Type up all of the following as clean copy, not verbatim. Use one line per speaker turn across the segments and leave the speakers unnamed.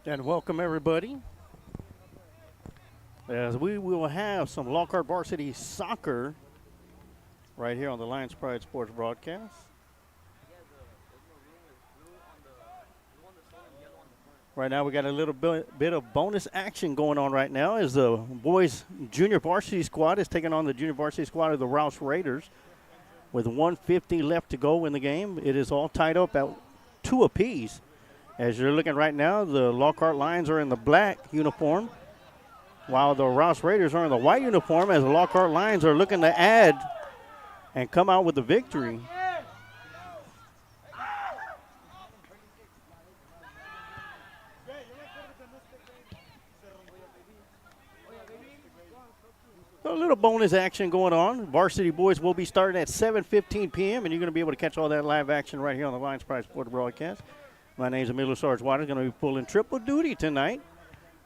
And welcome everybody, as we will have some Lockhart varsity soccer right here on the Lions Pride Sports broadcast. Right now we got a little bit of bonus action going on right now as the boys junior varsity squad is taking on the junior varsity squad of the Rouse Raiders with 1:50 left to go in the game. It is all tied up at 2 apiece. As you're looking right now, the Lockhart Lions are in the black uniform, while the Rouse Raiders are in the white uniform, as the Lockhart Lions are looking to add and come out with the victory. A little bonus action going on. Varsity boys will be starting at 7:15 p.m., and you're going to be able to catch all that live action right here on the Lions Pride Sports broadcast. My name is Emilio Sarge Waters, going to be pulling triple duty tonight.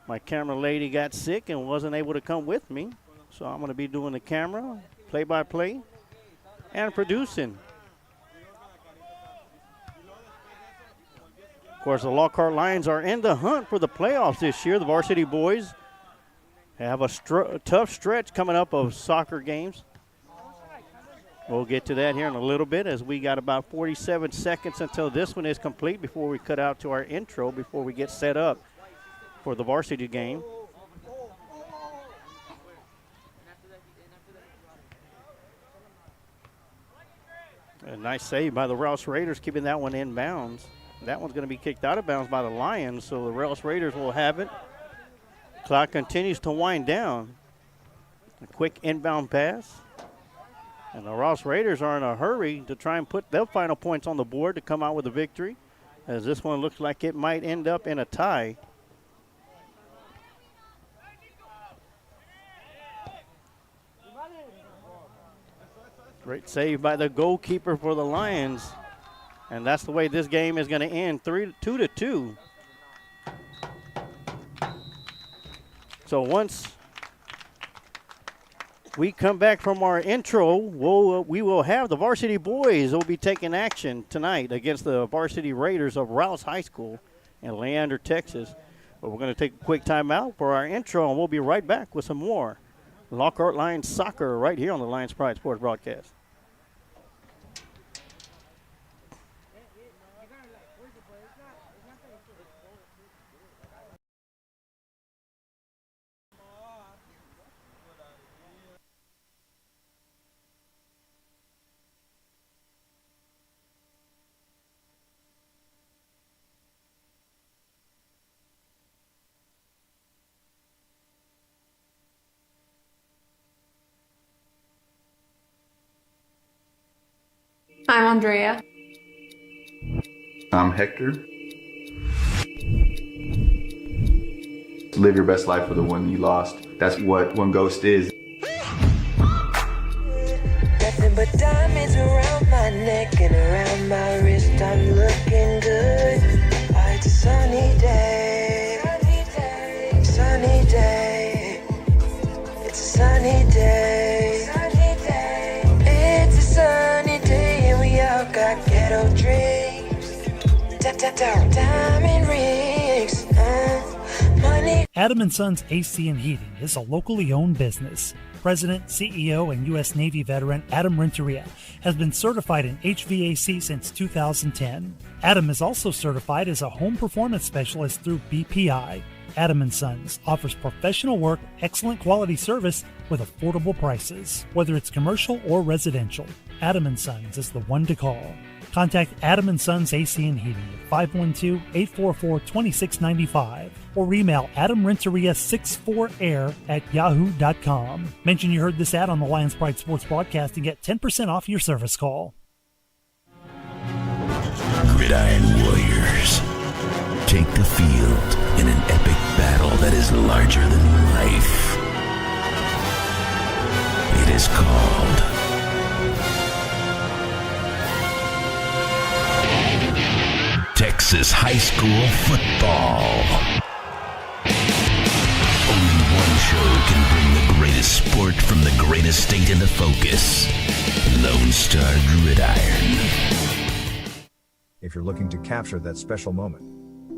My camera lady got sick and wasn't able to come with me, so I'm going to be doing the camera, play-by-play, and producing. Of course, the Lockhart Lions are in the hunt for the playoffs this year. The varsity boys have a tough stretch coming up of soccer games. We'll get to that here in a little bit, as we got about 47 seconds until this one is complete before we cut out to our intro, before we get set up for the varsity game. A nice save by the Rouse Raiders, keeping that one in bounds. That one's going to be kicked out of bounds by the Lions, so the Rouse Raiders will have it. Clock continues to wind down. A quick inbound pass. And the Rouse Raiders are in a hurry to try and put their final points on the board to come out with a victory, as this one looks like it might end up in a tie. Great save by the goalkeeper for the Lions. And that's the way this game is going to end, 2-2. So once we come back from our intro, we will have the varsity boys will be taking action tonight against the varsity Raiders of Rouse High School in Leander, Texas. But we're going to take a quick timeout for our intro, and we'll be right back with some more Lockhart Lions soccer right here on the Lions Pride Sports broadcast.
I'm Andrea.
I'm Hector. Live your best life for the one you lost. That's what One Ghost is.
Nothing but diamonds around my neck and around my wrist. I'm looking good. Oh, it's a sunny day. Sunny day. It's a sunny day. It's a sunny day and we all got ghetto dreams. Diamond rings. Money.
Adam & Sons AC and Heating is a locally owned business. President, CEO, and U.S. Navy veteran Adam Renteria has been certified in HVAC since 2010. Adam is also certified as a home performance specialist through BPI. Adam & Sons offers professional work, excellent quality service with affordable prices, whether it's commercial or residential. Adam & Sons is the one to call. Contact Adam & Sons AC and Heating at 512-844-2695 or email adamrenteria64air@yahoo.com. Mention you heard this ad on the Lions Pride Sports broadcast and get 10% off your service call.
Gridiron Warriors take the field in an epic battle that is larger than life. is called Texas high school football. Only one show can bring the greatest sport from the greatest state into focus. Lone Star Gridiron.
If you're looking to capture that special moment,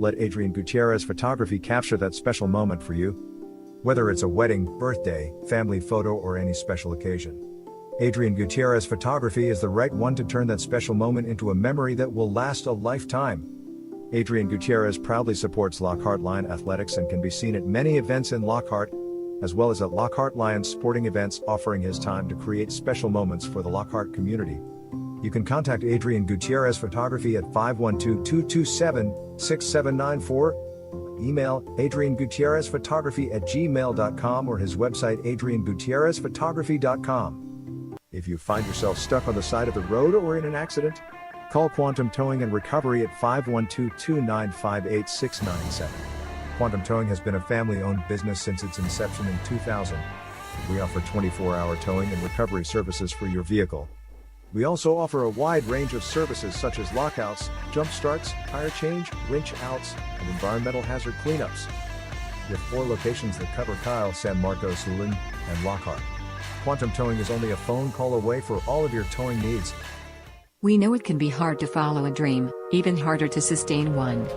let Adrian Gutierrez Photography capture that special moment for you. Whether it's a wedding, birthday, family photo, or any special occasion, Adrian Gutierrez Photography is the right one to turn that special moment into a memory that will last a lifetime. Adrian Gutierrez proudly supports Lockhart Lion Athletics and can be seen at many events in Lockhart, as well as at Lockhart Lions sporting events, offering his time to create special moments for the Lockhart community. You can contact Adrian Gutierrez Photography at 512-227-6794, email adriangutierrezphotography@gmail.com, or his website adriangutierrezphotography.com. If you find yourself stuck on the side of the road or in an accident, call Quantum Towing and Recovery at 512-295-8697. Quantum Towing has been a family-owned business since its inception in 2000. We offer 24-hour towing and recovery services for your vehicle. We also offer a wide range of services such as lockouts, jump starts, tire change, winch outs, and environmental hazard cleanups. We have 4 locations that cover Kyle, San Marcos, Hulen, and Lockhart. Quantum Towing is only a phone call away for all of your towing needs.
We know it can be hard to follow a dream, even harder to sustain one.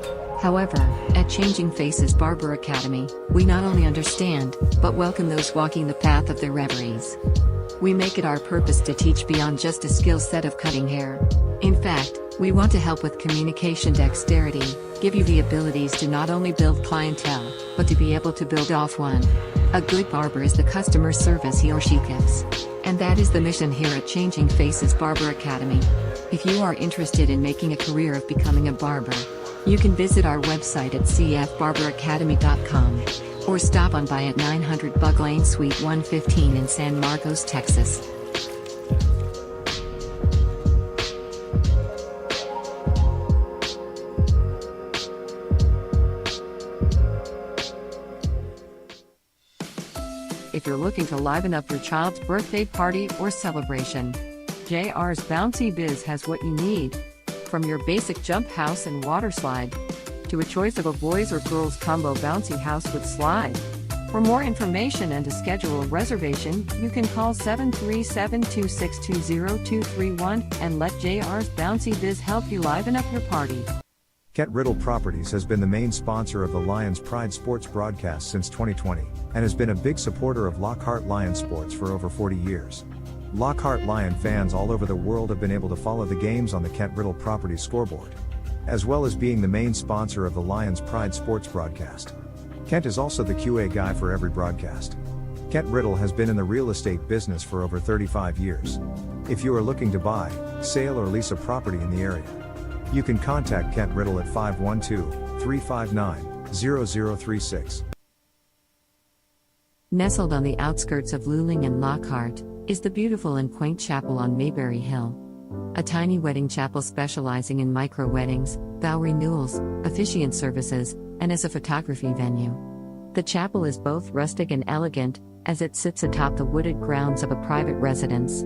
However, at Changing Faces Barber Academy, we not only understand, but welcome those walking the path of their reveries. We make it our purpose to teach beyond just a skill set of cutting hair. In fact, we want to help with communication dexterity, give you the abilities to not only build clientele, but to be able to build off one. A good barber is the customer service he or she gives. And that is the mission here at Changing Faces Barber Academy. If you are interested in making a career of becoming a barber, you can visit our website at cfbarberacademy.com. or stop on by at 900 Bug Lane Suite 115 in San Marcos, Texas. If you're looking to liven up your child's birthday party or celebration, JR's Bouncy Biz has what you need. From your basic jump house and water slide, to a choice of a boys or girls combo bouncy house with slide. For more information and to schedule a reservation, you can call 737-262-0231 and let JR's Bouncy Biz help you liven up your party.
Kent Riddle Properties has been the main sponsor of the Lions Pride Sports broadcast since 2020, and has been a big supporter of Lockhart Lion Sports for over 40 years. Lockhart Lion fans all over the world have been able to follow the games on the Kent Riddle Properties scoreboard, as well as being the main sponsor of the Lions Pride Sports broadcast. Kent is also the QA guy for every broadcast. Kent Riddle has been in the real estate business for over 35 years. If you are looking to buy, sale, or lease a property in the area, you can contact Kent Riddle at 512-359-0036.
Nestled on the outskirts of Luling and Lockhart, is the beautiful and quaint chapel on Mayberry Hill. A tiny wedding chapel specializing in micro-weddings, vow renewals, officiant services, and as a photography venue. The chapel is both rustic and elegant, as it sits atop the wooded grounds of a private residence.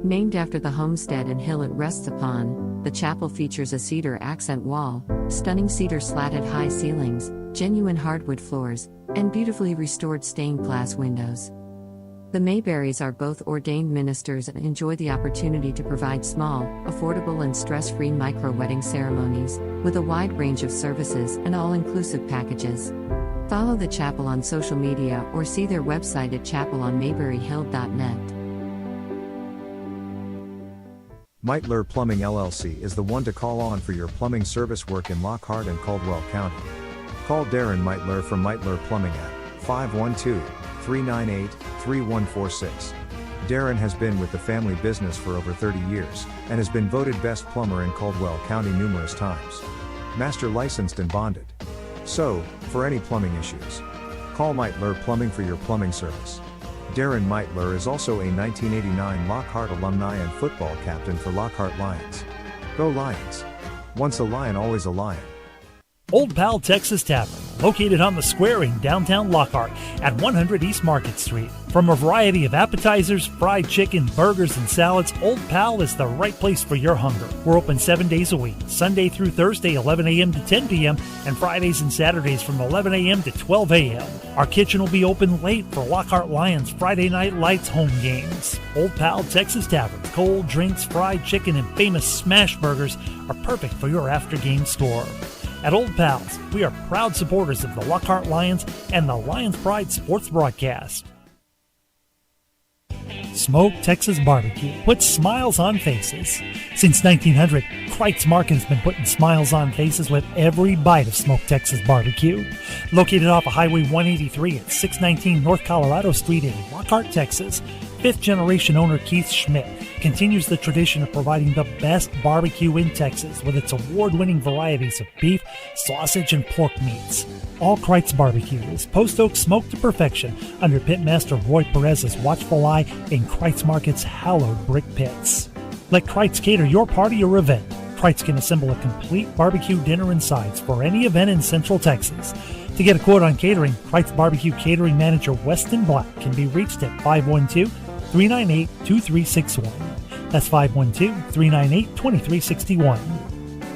Named after the homestead and hill it rests upon, the chapel features a cedar accent wall, stunning cedar slatted high ceilings, genuine hardwood floors, and beautifully restored stained glass windows. The Mayberrys are both ordained ministers and enjoy the opportunity to provide small, affordable and stress-free micro-wedding ceremonies, with a wide range of services and all-inclusive packages. Follow the chapel on social media or see their website at chapelonmayberryhill.net.
Meitler Plumbing LLC is the one to call on for your plumbing service work in Lockhart and Caldwell County. Call Darren Meitler from Meitler Plumbing at 512-398-3146. Darren has been with the family business for over 30 years, and has been voted best plumber in Caldwell County numerous times. Master licensed and bonded. So, for any plumbing issues, call Meitler Plumbing for your plumbing service. Darren Meitler is also a 1989 Lockhart alumni and football captain for Lockhart Lions. Go Lions! Once a Lion, always a Lion.
Old Pal Texas Tavern, located on the square in downtown Lockhart at 100 East Market Street. From a variety of appetizers, fried chicken, burgers, and salads, Old Pal is the right place for your hunger. We're open 7 days a week, Sunday through Thursday, 11 a.m. to 10 p.m., and Fridays and Saturdays from 11 a.m. to 12 a.m. Our kitchen will be open late for Lockhart Lions Friday Night Lights home games. Old Pal Texas Tavern, cold drinks, fried chicken, and famous smash burgers are perfect for your after-game score. At Old Pal's, we are proud supporters of the Lockhart Lions and the Lions Pride sports broadcast. Smoke Texas Barbecue puts smiles on faces. Since 1900, Kreitz Market has been putting smiles on faces with every bite of Smoke Texas Barbecue. Located off of Highway 183 at 619 North Colorado Street in Lockhart, Texas, fifth-generation owner Keith Schmidt continues the tradition of providing the best barbecue in Texas with its award-winning varieties of beef, sausage, and pork meats. All Kreitz Barbecue is post oak smoked to perfection under Pitmaster Roy Perez's watchful eye in Kreitz Market's hallowed brick pits. Let Kreitz cater your party or event. Kreitz can assemble a complete barbecue dinner and sides for any event in Central Texas. To get a quote on catering, Kreitz Barbecue Catering Manager Weston Black can be reached at 512-398-2361. That's 512-398-2361.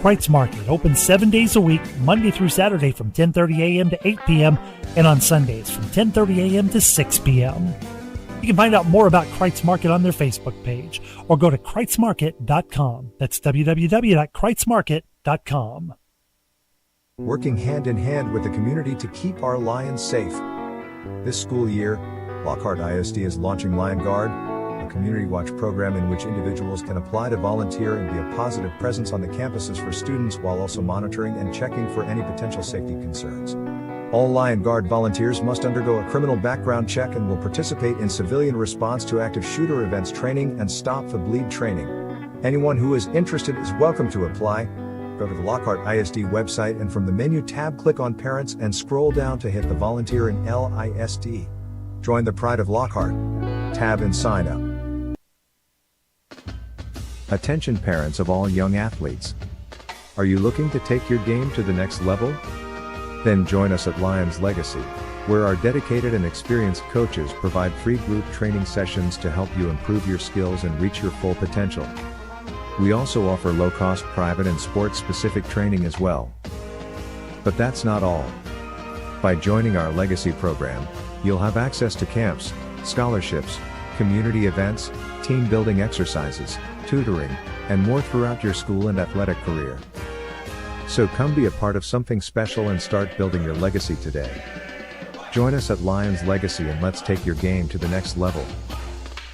Kreitz Market opens 7 days a week, Monday through Saturday from 10:30 a.m. to 8 p.m. and on Sundays from 10:30 a.m. to 6 p.m. You can find out more about Kreitz Market on their Facebook page or go to kreitzmarket.com. That's www.kreitzmarket.com.
Working hand in hand with the community to keep our lions safe. This school year, Lockhart ISD is launching Lion Guard, a community watch program in which individuals can apply to volunteer and be a positive presence on the campuses for students while also monitoring and checking for any potential safety concerns. All Lion Guard volunteers must undergo a criminal background check and will participate in civilian response to active shooter events training and Stop the Bleed training. Anyone who is interested is welcome to apply. Go to the Lockhart ISD website and from the menu tab click on Parents and scroll down to hit the Volunteer in LISD. Join the Pride of Lockhart tab and sign up. Attention parents of all young athletes. Are you looking to take your game to the next level? Then join us at Lions Legacy, where our dedicated and experienced coaches provide free group training sessions to help you improve your skills and reach your full potential. We also offer low-cost private and sports-specific training as well. But that's not all. By joining our Legacy program, you'll have access to camps, scholarships, community events, team building exercises, tutoring, and more throughout your school and athletic career. So come be a part of something special and start building your legacy today. Join us at Lions Legacy and let's take your game to the next level.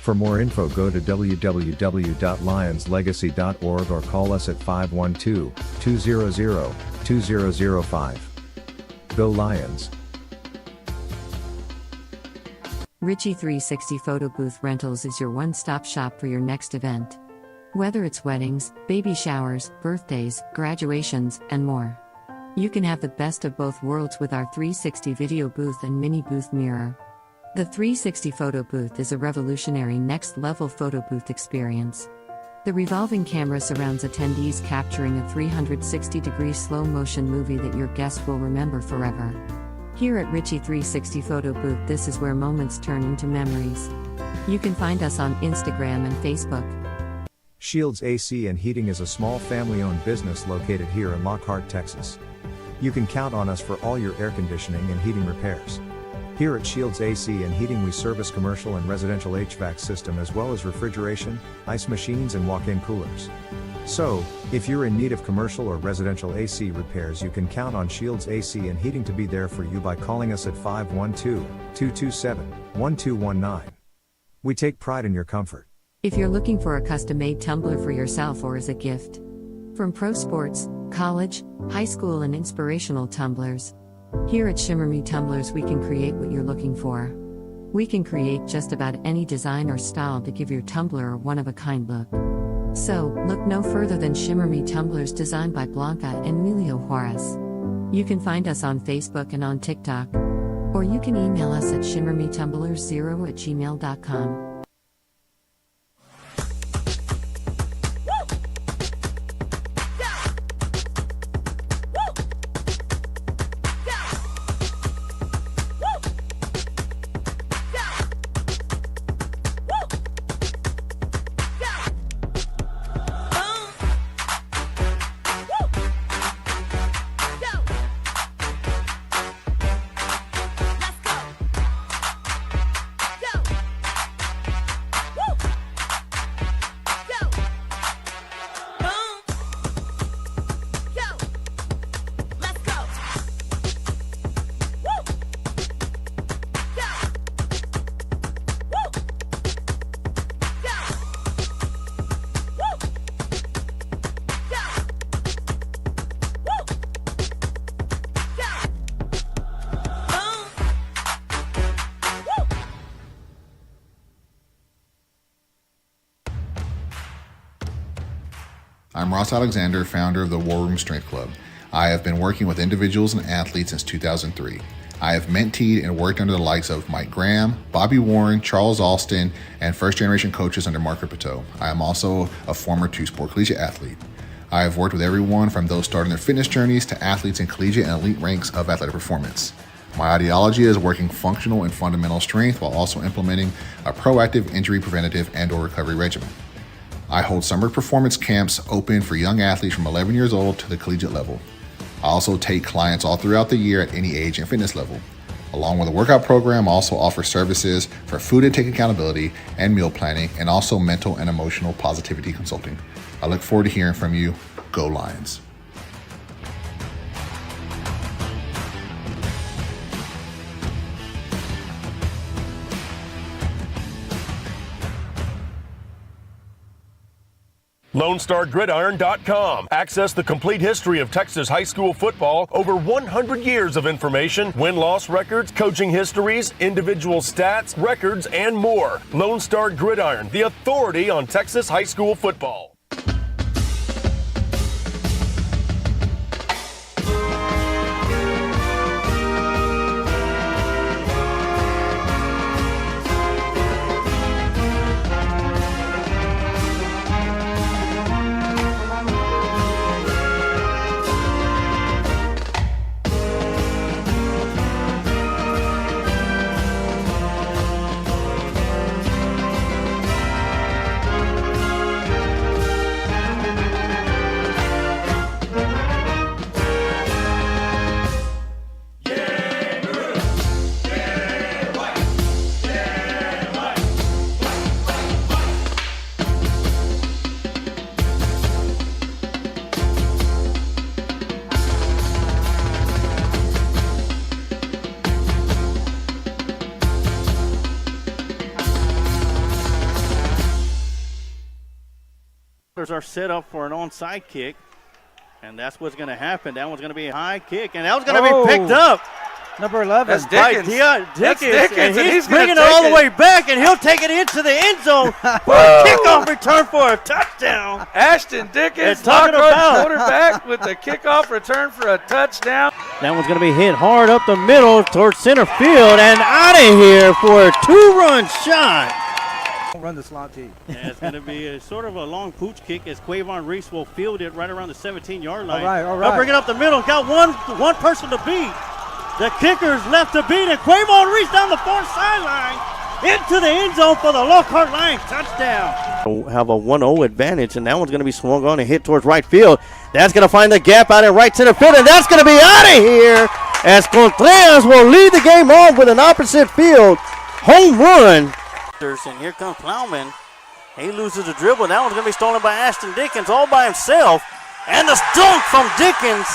For more info, go to www.lionslegacy.org or call us at 512-200-2005. Go Lions!
Ritchie 360 Photo Booth Rentals is your one-stop shop for your next event. Whether it's weddings, baby showers, birthdays, graduations, and more. You can have the best of both worlds with our 360 video booth and mini booth mirror. The 360 Photo Booth is a revolutionary next-level photo booth experience. The revolving camera surrounds attendees, capturing a 360-degree slow-motion movie that your guests will remember forever. Here at Ritchie 360 Photo Booth, this is where moments turn into memories. You can find us on Instagram and Facebook.
Shields AC and Heating is a small family-owned business located here in Lockhart, Texas. You can count on us for all your air conditioning and heating repairs. Here at Shields AC and Heating, we service commercial and residential HVAC system as well as refrigeration, ice machines, and walk-in coolers. So, if you're in need of commercial or residential AC repairs, you can count on Shields AC and Heating to be there for you by calling us at 512-227-1219. We take pride in your comfort.
If you're looking for a custom-made tumbler for yourself or as a gift. From pro sports, college, high school, and inspirational tumblers. Here at Shimmer Me Tumblers, we can create what you're looking for. We can create just about any design or style to give your tumbler a one-of-a-kind look. So, look no further than Shimmer Me Tumblers, designed by Blanca and Emilio Juarez. You can find us on Facebook and on TikTok. Or you can email us at shimmermetumblers0@gmail.com.
I'm Ross Alexander, founder of the War Room Strength Club. I have been working with individuals and athletes since 2003. I have mentored and worked under the likes of Mike Graham, Bobby Warren, Charles Alston, and first-generation coaches under Mark Ripito. I am also a former two-sport collegiate athlete. I have worked with everyone from those starting their fitness journeys to athletes in collegiate and elite ranks of athletic performance. My ideology is working functional and fundamental strength while also implementing a proactive injury preventative and/or recovery regimen. I hold summer performance camps open for young athletes from 11 years old to the collegiate level. I also take clients all throughout the year at any age and fitness level. Along with a workout program, I also offer services for food intake accountability and meal planning, and also mental and emotional positivity consulting. I look forward to hearing from you. Go Lions.
LoneStarGridiron.com. Access the complete history of Texas high school football, over 100 years of information, win-loss records, coaching histories, individual stats, records, and more. Lone Star Gridiron, the authority on Texas high school football.
Are set up for an onside kick, and that's what's going to happen. That one's going to be a high kick, and that was going to be picked up.
Number 11.
That's Dickens.
That's Dickens,
and
he's bringing it all the way back, and he'll take it into the end zone for a kickoff return for a touchdown.
Ashton Dickens,
Lockhart
quarterback, with the kickoff return for a touchdown.
That one's going to be hit hard up the middle towards center field and out of here for a two-run shot.
Run the slot team.
Yeah, it's going to be a sort of a long pooch kick as Quavon Reese will field it right around the 17-yard line.
All right.
They'll bring it up the middle. Got one person to beat. The kicker's left to beat, and Quavon Reese down the far sideline into the end zone for the Lockhart Lions touchdown. We'll have a 1-0 advantage, and that one's going to be swung on and hit towards right field. That's going to find the gap out in right center field, and that's going to be out of here as Contreras will lead the game off with an opposite field home run. And here comes Plowman. He loses the dribble. That one's going to be stolen by Ashton Dickens all by himself. And the dunk from Dickens.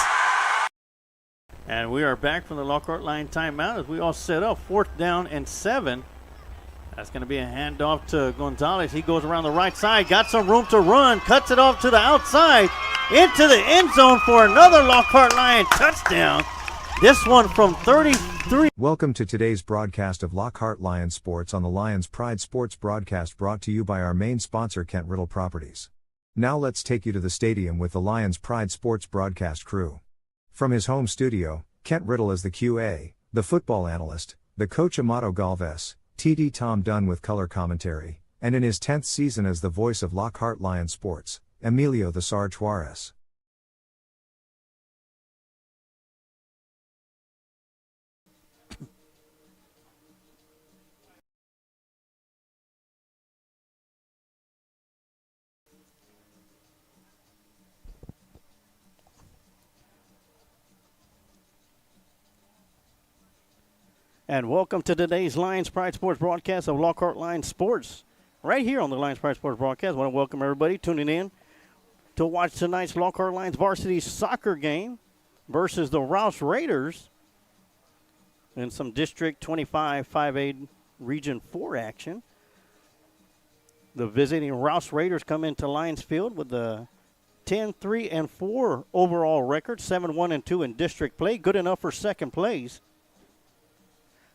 And we are back from the Lockhart line timeout as we all set up 4th down and 7. That's going to be a handoff to Gonzalez. He goes around the right side, got some room to run, cuts it off to the outside, into the end zone for another Lockhart Lion touchdown. This one from 33.
Welcome to today's broadcast of Lockhart Lions Sports on the Lions Pride Sports broadcast, brought to you by our main sponsor, Kent Riddle Properties. Now let's take you to the stadium with the Lions Pride Sports broadcast crew. From his home studio, Kent Riddle is the QA, the football analyst, the coach Amato Galvez, TD Tom Dunn with color commentary, and in his 10th season as the voice of Lockhart Lions Sports, Emilio the Sarge Juarez.
And welcome to today's Lions Pride Sports broadcast of Lockhart Lions Sports. Right here on the Lions Pride Sports broadcast, I want to welcome everybody tuning in to watch tonight's Lockhart Lions varsity soccer game versus the Rouse Raiders in some District 25 5A Region 4 action. The visiting Rouse Raiders come into Lions Field with a 10-3-4 overall record, 7-1-2 in district play, good enough for second place.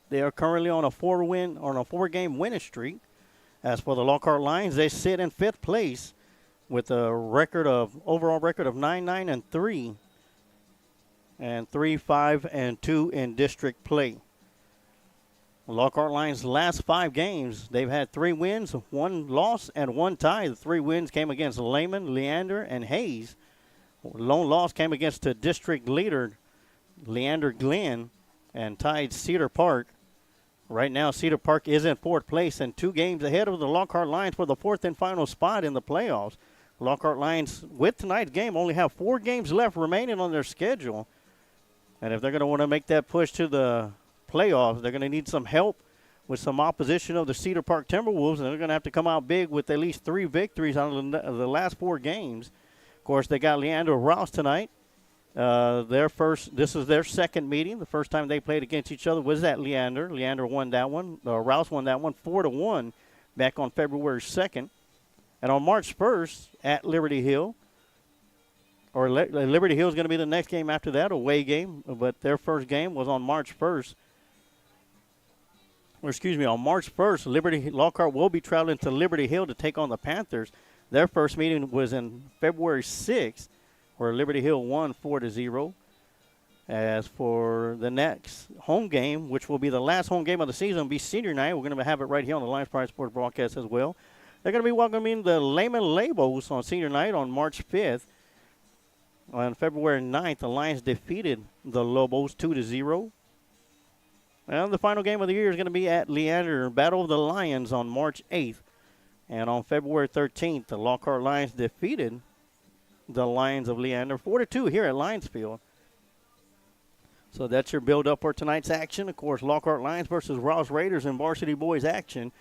They are currently on a four-game winning streak. As for the Lockhart Lions, they sit in 5th place with a overall record of 9-9-3 and 3-5-2 in district play. Lockhart Lions' last 5 games, they've had 3 wins, 1 loss, and 1 tie. The 3 wins came against Lehman, Leander, and Hayes. Lone loss came against the district leader, Leander Glenn, and tied Cedar Park. Right now, Cedar Park is in 4th place and 2 games ahead of the Lockhart Lions for the 4th and final spot in the playoffs. Lockhart Lions, with tonight's game, only have 4 games left remaining on their schedule. And if they're going to want to make that push to the playoffs, they're going to need some help with some opposition of the Cedar Park Timberwolves, and they're going to have to come out big with at least 3 victories on the last 4 games. Of course, they got Leander Rouse tonight. This is their second meeting. The first time they played against each other was at Leander. Leander won that one. Rouse won that one 4-1 back on February 2nd. And on March 1st at Liberty Hill, Liberty Hill is going to be the next game after that, away game, but their first game was on March 1st. On March 1st, Lockhart will be traveling to Liberty Hill to take on the Panthers. Their first meeting was in February 6th, where Liberty Hill won 4-0. As for the next home game, which will be the last home game of the season, will be senior night. We're going to have it right here on the Lions Pride Sports broadcast as well. They're going to be welcoming the Lehman Labos on senior night on March 5th. On February 9th, the Lions defeated the Lobos 2-0. And the final game of the year is going to be at Leander, Battle of the Lions on March 8th. And on February 13th, the Lockhart Lions defeated the Lions of Leander 4-2 here at Lions Field. So that's your build-up for tonight's action. Of course, Lockhart Lions versus Rouse Raiders in varsity boys action.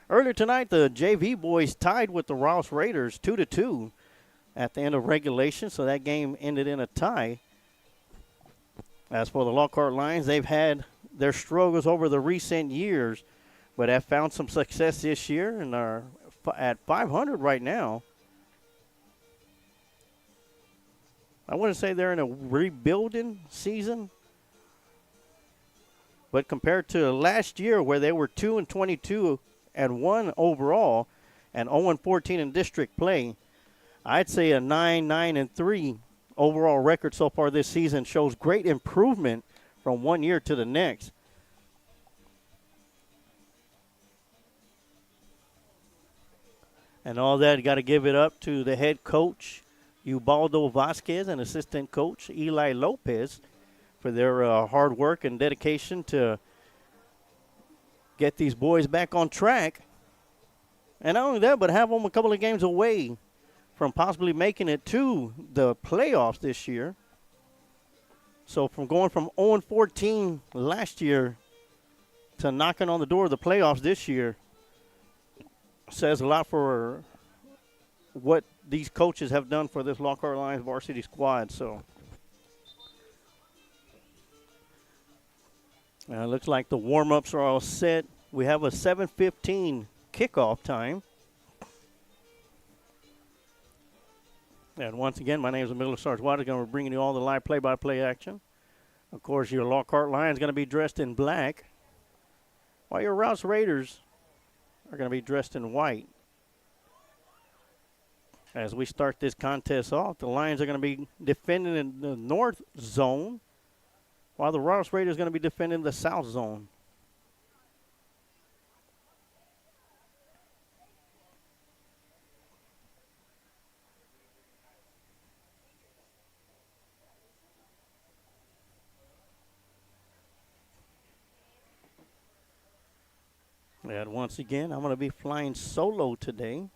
Earlier tonight, the JV boys tied with the Rouse Raiders 2-2 at the end of regulation, so that game ended in a tie. As for the Lockhart Lions, they've had their struggles over the recent years, but have found some success this year and are at 500 right now. I wouldn't say they're in a rebuilding season, but compared to last year where they were 2-22 and 1 overall and 0-14 in district play, I'd say a 9-9-3 overall record so far this season shows great improvement from one year to the next. And all that, got to give it up to the head coach, Ubaldo Vasquez, and assistant coach Eli Lopez for their hard work and dedication to get these boys back on track. And not only that, but have them a couple of games away from possibly making it to the playoffs this year. So from going from 0-14 last year to knocking on the door of the playoffs this year says a lot for what these coaches have done for this Lockhart Lions varsity squad. So it looks like the warm-ups are all set. We have a 7:15 kickoff time. And once again, my name is Emilio Sarge-Watt. I'm going to be bringing you all the live play-by-play action. Of course, your Lockhart Lions going to be dressed in black, while your Rouse Raiders are going to be dressed in white. As we start this contest off, the Lions are going to be defending in the north zone, while the Rouse Raiders are going to be defending the south zone. And once again, I'm going to be flying solo today,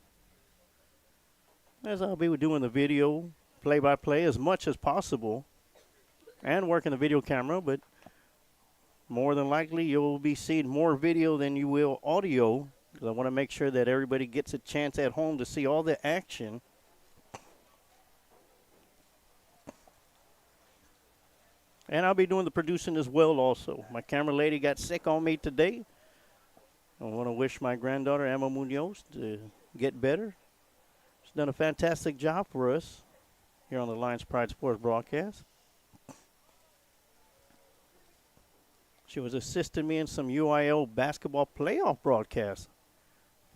as I'll be doing the video play-by-play as much as possible and working the video camera, but more than likely you'll be seeing more video than you will audio, because I want to make sure that everybody gets a chance at home to see all the action. And I'll be doing the producing as well also. My camera lady got sick on me today. I want to wish my granddaughter, Emma Munoz, to get better. She's done a fantastic job for us here on the Lions Pride Sports broadcast. She was assisting me in some UIL basketball playoff broadcasts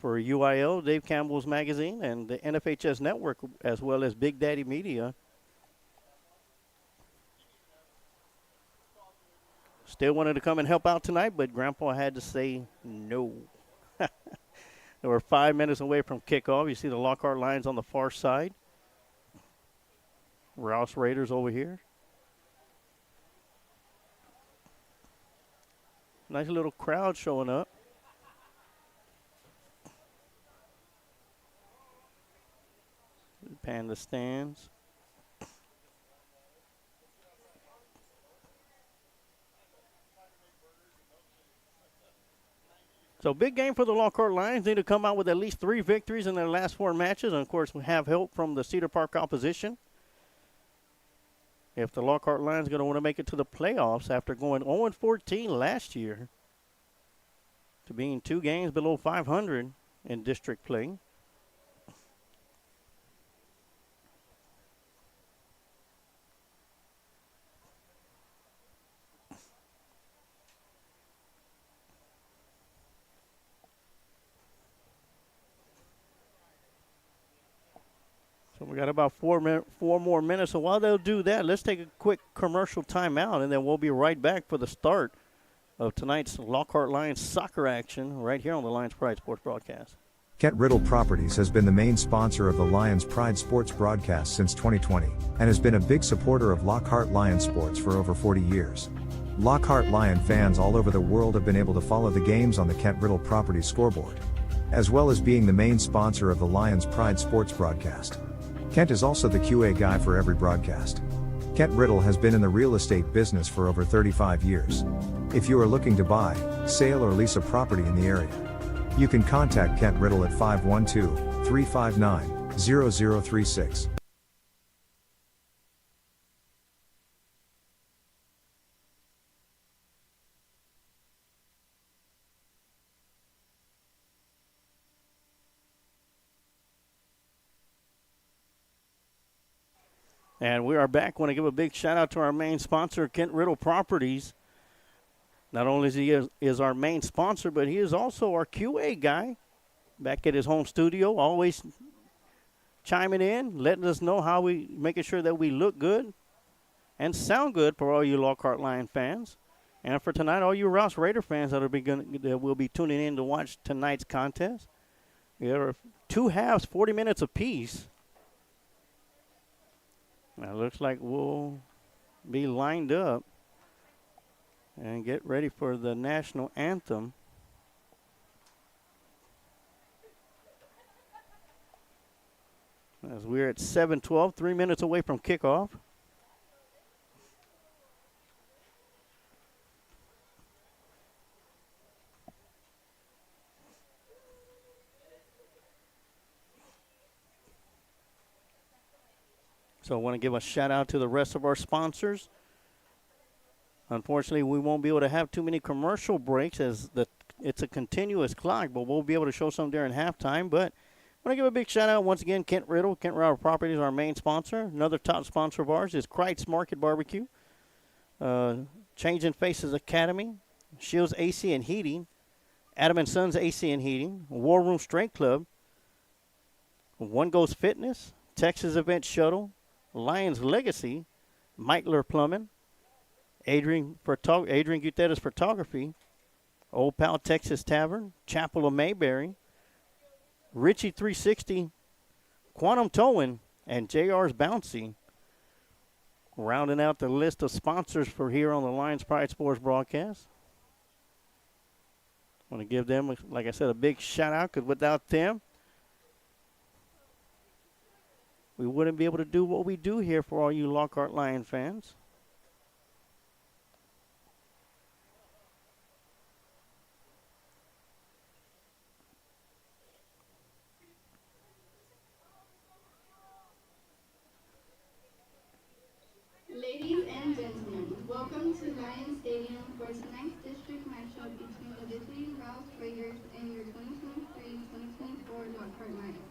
for UIL, Dave Campbell's magazine, and the NFHS network, as well as Big Daddy Media. Still wanted to come and help out tonight, but Grandpa had to say no. We're 5 minutes away from kickoff. You see the Lockhart Lions on the far side. Rouse Raiders over here. Nice little crowd showing up. Pan the stands. So big game for the Lockhart Lions. Need to come out with at least 3 victories in their last 4 matches. And, of course, we have help from the Cedar Park opposition. If the Lockhart Lions are going to want to make it to the playoffs after going 0-14 last year to being 2 games below 500 in district play. So we got about 4 more minutes. So while they'll do that, let's take a quick commercial timeout, and then we'll be right back for the start of tonight's Lockhart Lions soccer action right here on the Lions Pride Sports broadcast.
Kent Riddle Properties has been the main sponsor of the Lions Pride Sports broadcast since 2020, and has been a big supporter of Lockhart Lion Sports for over 40 years. Lockhart Lion fans all over the world have been able to follow the games on the Kent Riddle Properties scoreboard, as well as being the main sponsor of the Lions Pride Sports broadcast. Kent is also the QA guy for every broadcast. Kent Riddle has been in the real estate business for over 35 years. If you are looking to buy, sale, or lease a property in the area, you can contact Kent Riddle at 512-359-0036.
And we are back. Want to give a big shout out to our main sponsor, Kent Riddle Properties. Not only is our main sponsor, but he is also our QA guy back at his home studio, always chiming in, letting us know how we making sure that we look good and sound good for all you Lockhart Lion fans. And for tonight, all you Rouse Raider fans that will be tuning in to watch tonight's contest. There are 2 halves, 40 minutes apiece. Now it looks like we'll be lined up and get ready for the national anthem. As we're at 7:12, 3 minutes away from kickoff. So I want to give a shout out to the rest of our sponsors. Unfortunately, we won't be able to have too many commercial breaks as it's a continuous clock, but we'll be able to show some during halftime. But I want to give a big shout out once again, Kent Riddle. Kent Riddle Properties, our main sponsor. Another top sponsor of ours is Kreitz Market Barbecue, Changing Faces Academy, Shields AC and Heating, Adam & Sons AC and Heating, War Room Strength Club, One Goes Fitness, Texas Event Shuttle, Lions Legacy, Meitler Plumbing, Adrian Gutierrez Photography, Old Pal Texas Tavern, Chapel of Mayberry, Richie 360, Quantum Towing, and JR's Bouncy. Rounding out the list of sponsors for here on the Lions Pride Sports broadcast. I want to give them, like I said, a big shout out, because without them, we wouldn't be able to do what we do here for all you Lockhart Lion fans.
Ladies and gentlemen, welcome to Lions Stadium for tonight's district matchup between the visiting Rouse Raiders and your 2023-2024 Lockhart Lions.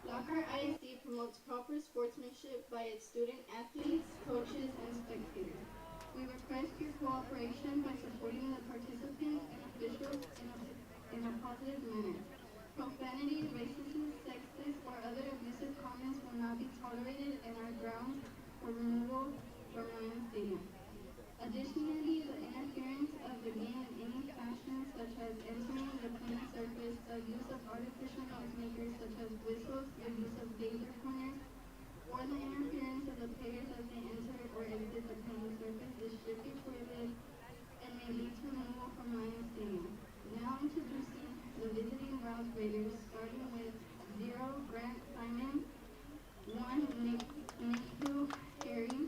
Lockhart ISD promotes proper sportsmanship by its student athletes, coaches, and spectators. We request your cooperation by supporting the participants and officials in a positive manner. Profanity, racism, sexist, or other abusive comments will not be tolerated and are grounds for removal from Lions Stadium. Additionally, the interference of the game in any fashion, such as entering the playing surface, the use of artificial noisemakers such as whistles, the use of laser pointers, or the interference of the players as they enter or exit the playing surface is strictly prohibited and may lead to removal from Lions Stadium. Now introducing the visiting Rouse Raiders, starting with 0, Grant Simon, 1, Niku Harry,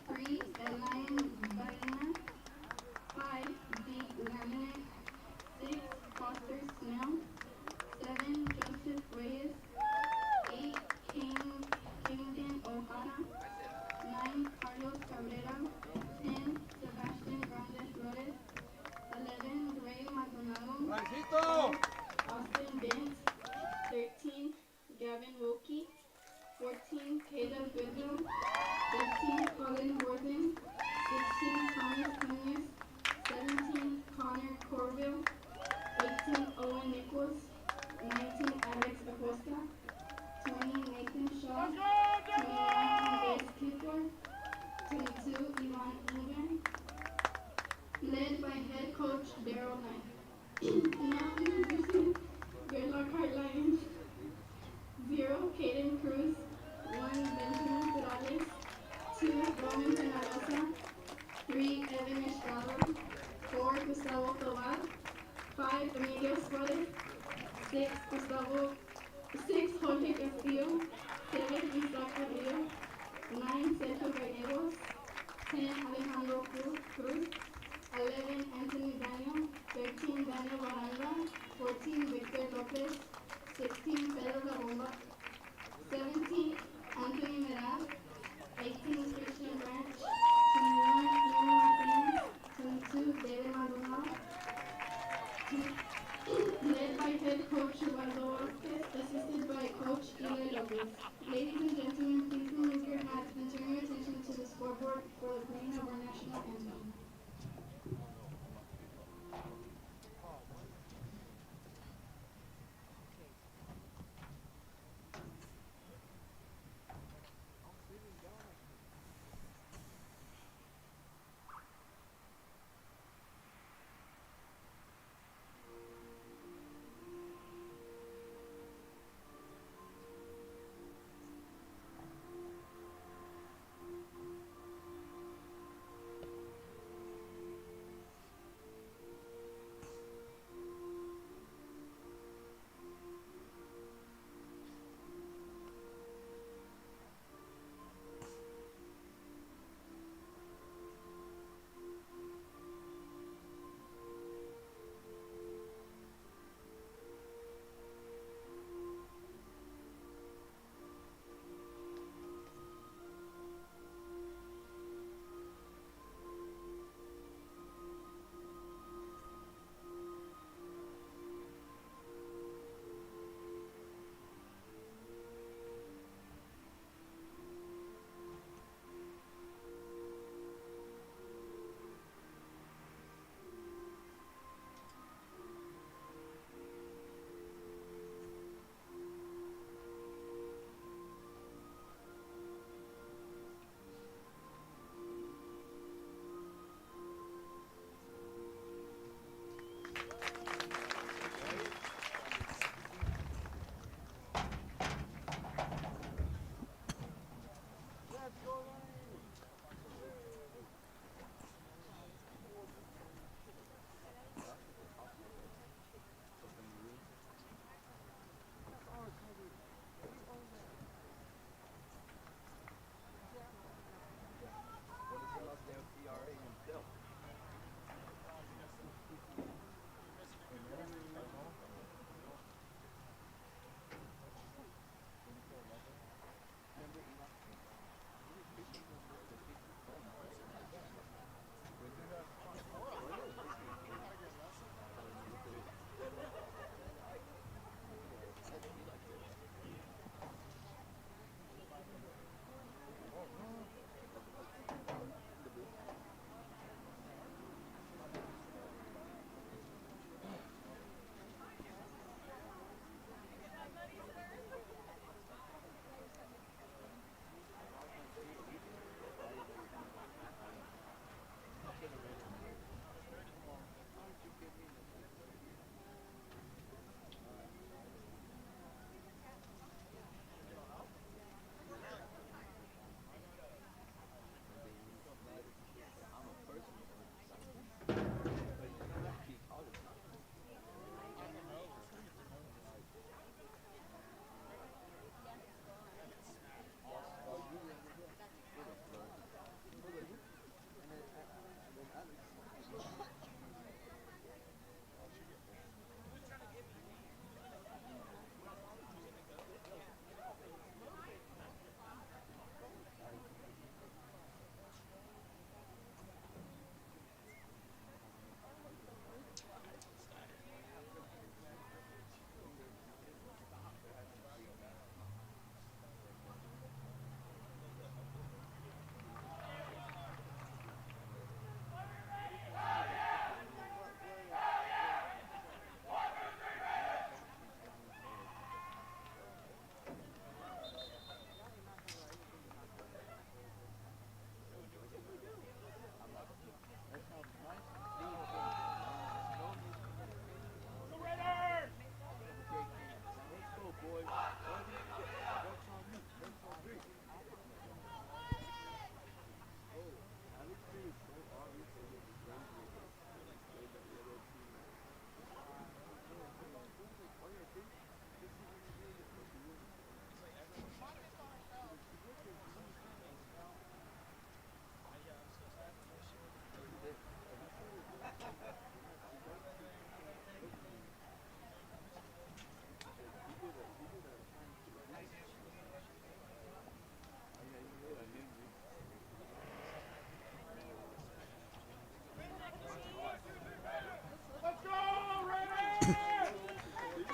3, Elian Baena, 5, Zeke Laminate, 6, Foster Snell, 7, Joseph Reyes, 8, Kingdon O'Hara, 9, Carlos Cabrera, 10, Sebastian Grande Flores, 11, Ray Maldonado, 12, Austin Bent, 13, Gavin Wilkie, 14, Caleb Goodwill, 15, Colin Worthen, 16, Thomas Cunez, 17, Connor Corville, 18, Owen Nichols, 19, Alex Acosta, 20, Nathan Shaw, 21, Andres Clifford, 22, Ivan Ingram, led by head coach Daryl Knight. Now introducing your Lockhart Lions. 0, Caden Cruz, 1, Benjamin Perales, 2, Roman Penarosa, 3, Evan Estrada, 4, Gustavo Tovar, 5, Emilio Suarez, 6, Jorge Castillo, 7, Isaac Carrillo, 9, Sergio Gallegos, 10, Alejandro Cruz, 11, Anthony Daniel, 13, Daniel Baranda, 14, Victor Lopez, 16, Pedro La Bomba, 17, Anthony Meraz, 18, Christian Branch, 21, Ian Martinez, 22, David Maldonado, led by head coach Eduardo Vasquez, assisted by coach Eli Lopez. Ladies and gentlemen, please remove your hats and turn your attention to the scoreboard for the playing of our national anthem.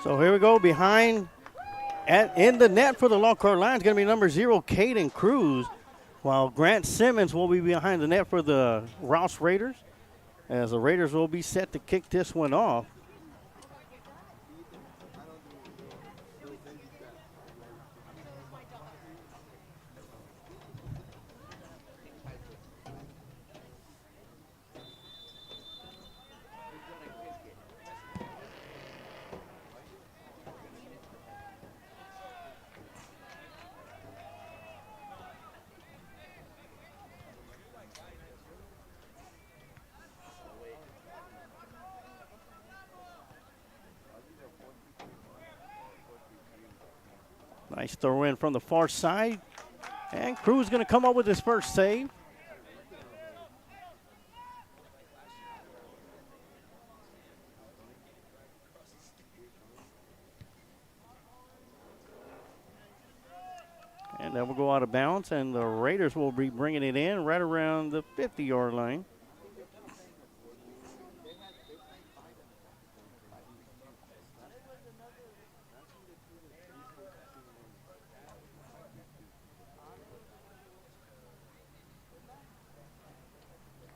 So here we go behind in the net for the Lockhart Lions, going to be number 0, Caden Cruz, while Grant Simmons will be behind the net for the Rouse Raiders, as the Raiders will be set to kick this one off. Nice throw in from the far side. And Cruz going to come up with his first save. And that will go out of bounds, and the Raiders will be bringing it in right around the 50-yard line.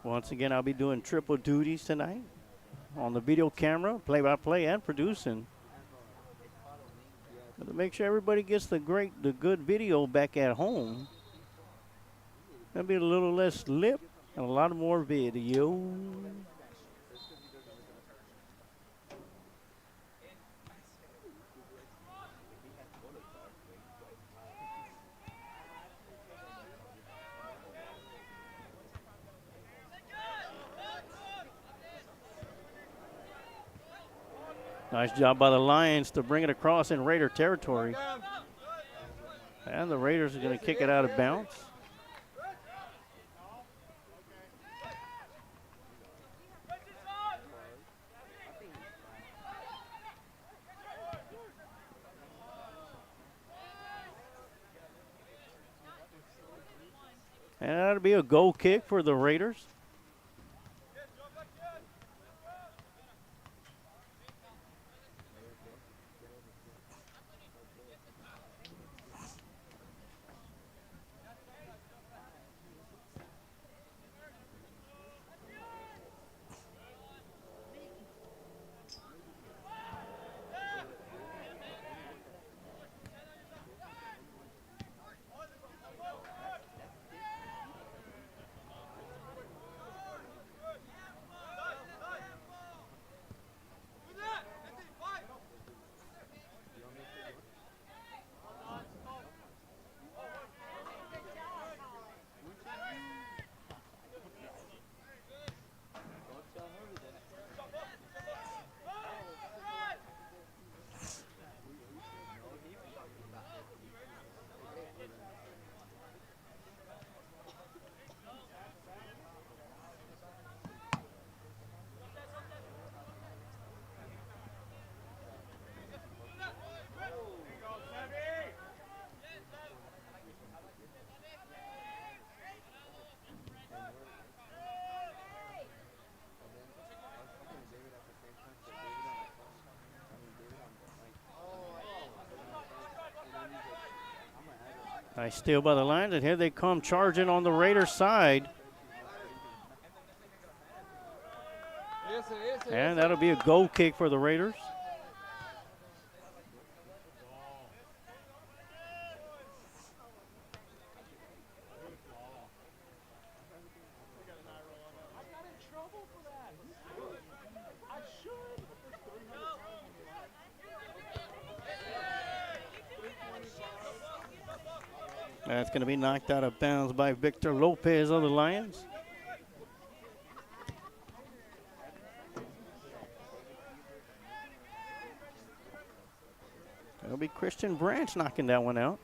Once again, I'll be doing triple duties tonight on the video camera, play-by-play, and producing. But to make sure everybody gets the good video back at home, there'll be a little less lip and a lot more video. Nice job by the Lions to bring it across in Raider territory. And the Raiders are going to kick it out of bounds. And that'll be a goal kick for the Raiders. Nice steal by the Lions, and here they come charging on the Raiders side. And that'll be a goal kick for the Raiders. That's going to be knocked out of bounds by Victor Lopez of the Lions. It'll be Christian Branch knocking that one out.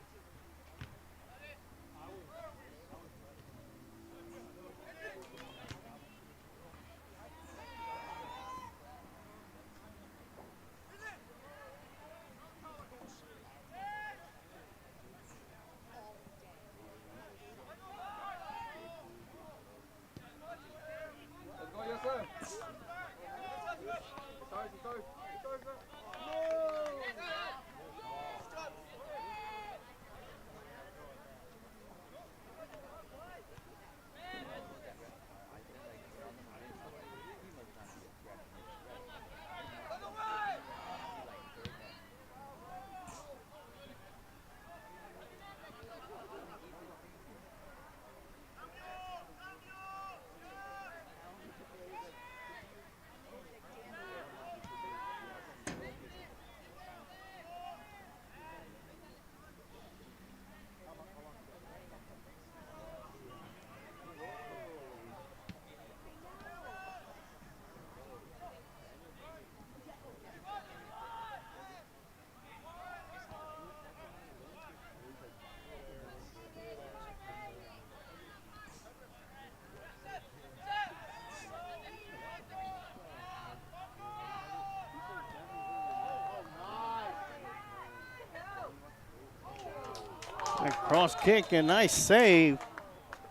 A cross kick and nice save.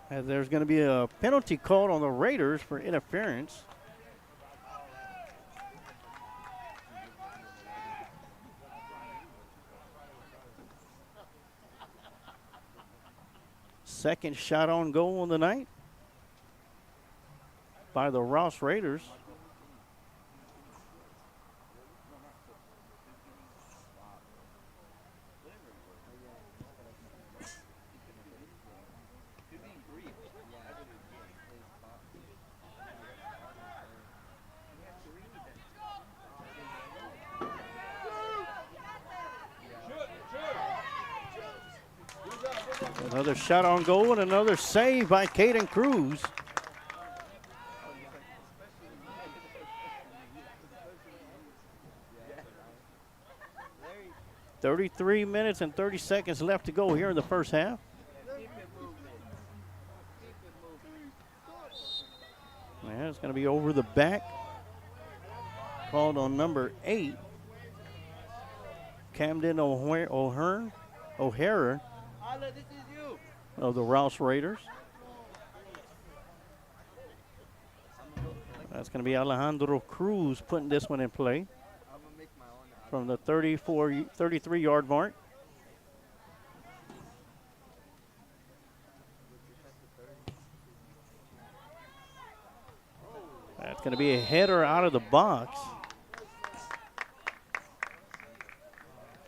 As there's going to be a penalty called on the Raiders for interference. Second shot on goal on the night by the Rouse Raiders. Another shot on goal and another save by Caden Cruz. .33 minutes and 30 seconds left to go here in the first half. Yeah, it's going to be over the back. Called on number 8. Camden O'Hara of the Rouse Raiders. That's going to be Alejandro Cruz putting this one in play from the 33-yard mark. That's going to be a header out of the box.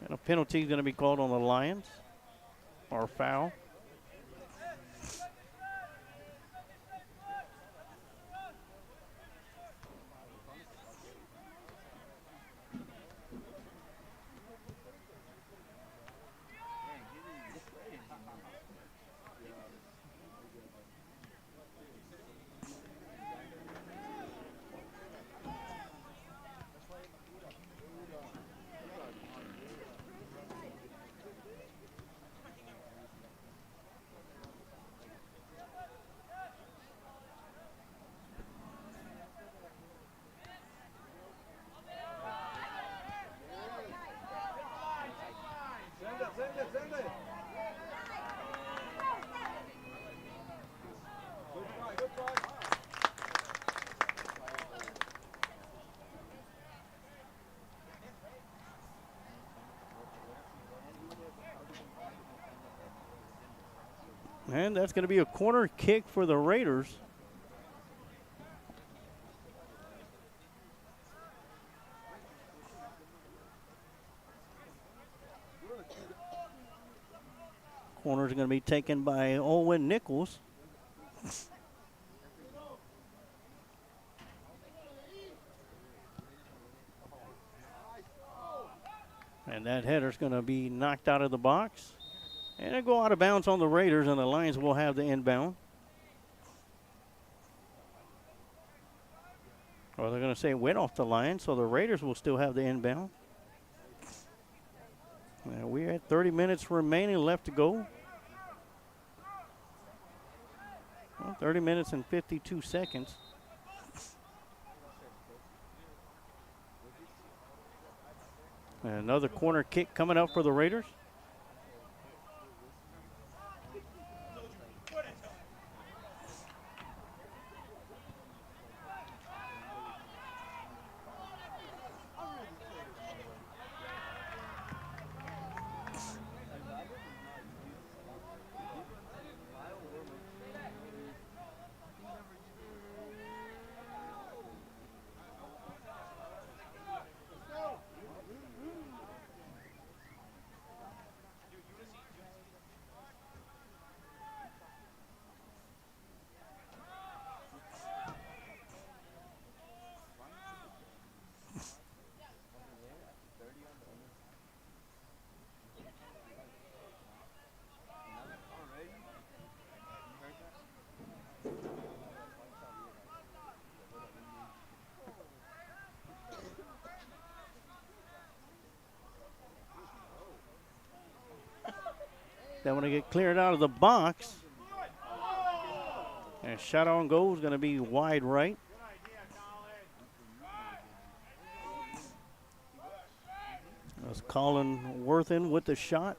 And a penalty is going to be called on the Lions, or foul. And that's going to be a corner kick for the Raiders. Corner is going to be taken by Owen Nichols. And that header's going to be knocked out of the box. And it'll go out of bounds on the Raiders, and the Lions will have the inbound. Or they're going to say it went off the line, so the Raiders will still have the inbound. Now we're at 30 minutes remaining left to go. Well, 30 minutes and 52 seconds. And another corner kick coming up for the Raiders. That one to get cleared out of the box. And shot on goal is going to be wide right. That's Colin Worthen with the shot.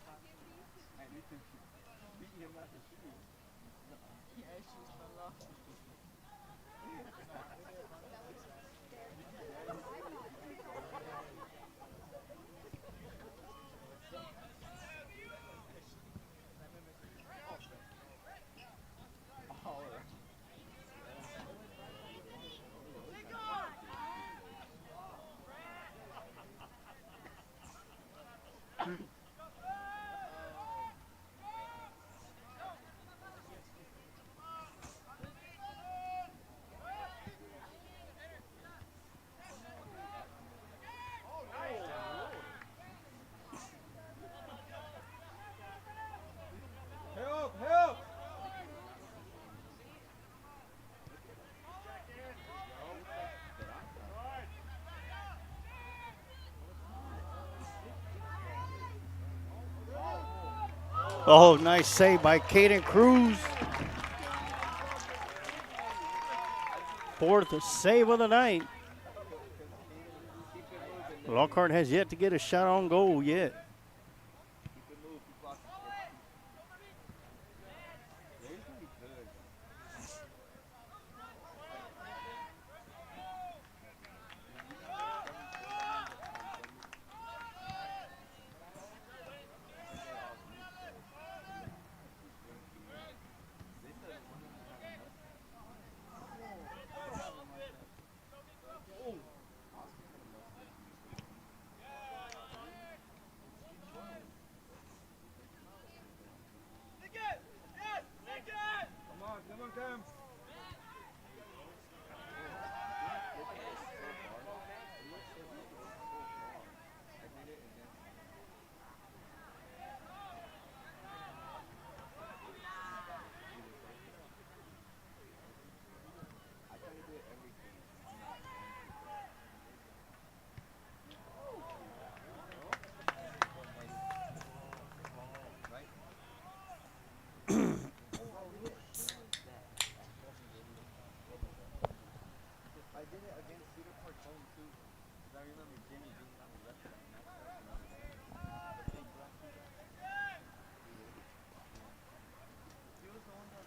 Help! Help!
Oh, nice save by Caden Cruz. Fourth save of the night. Lockhart has yet to get a shot on goal yet.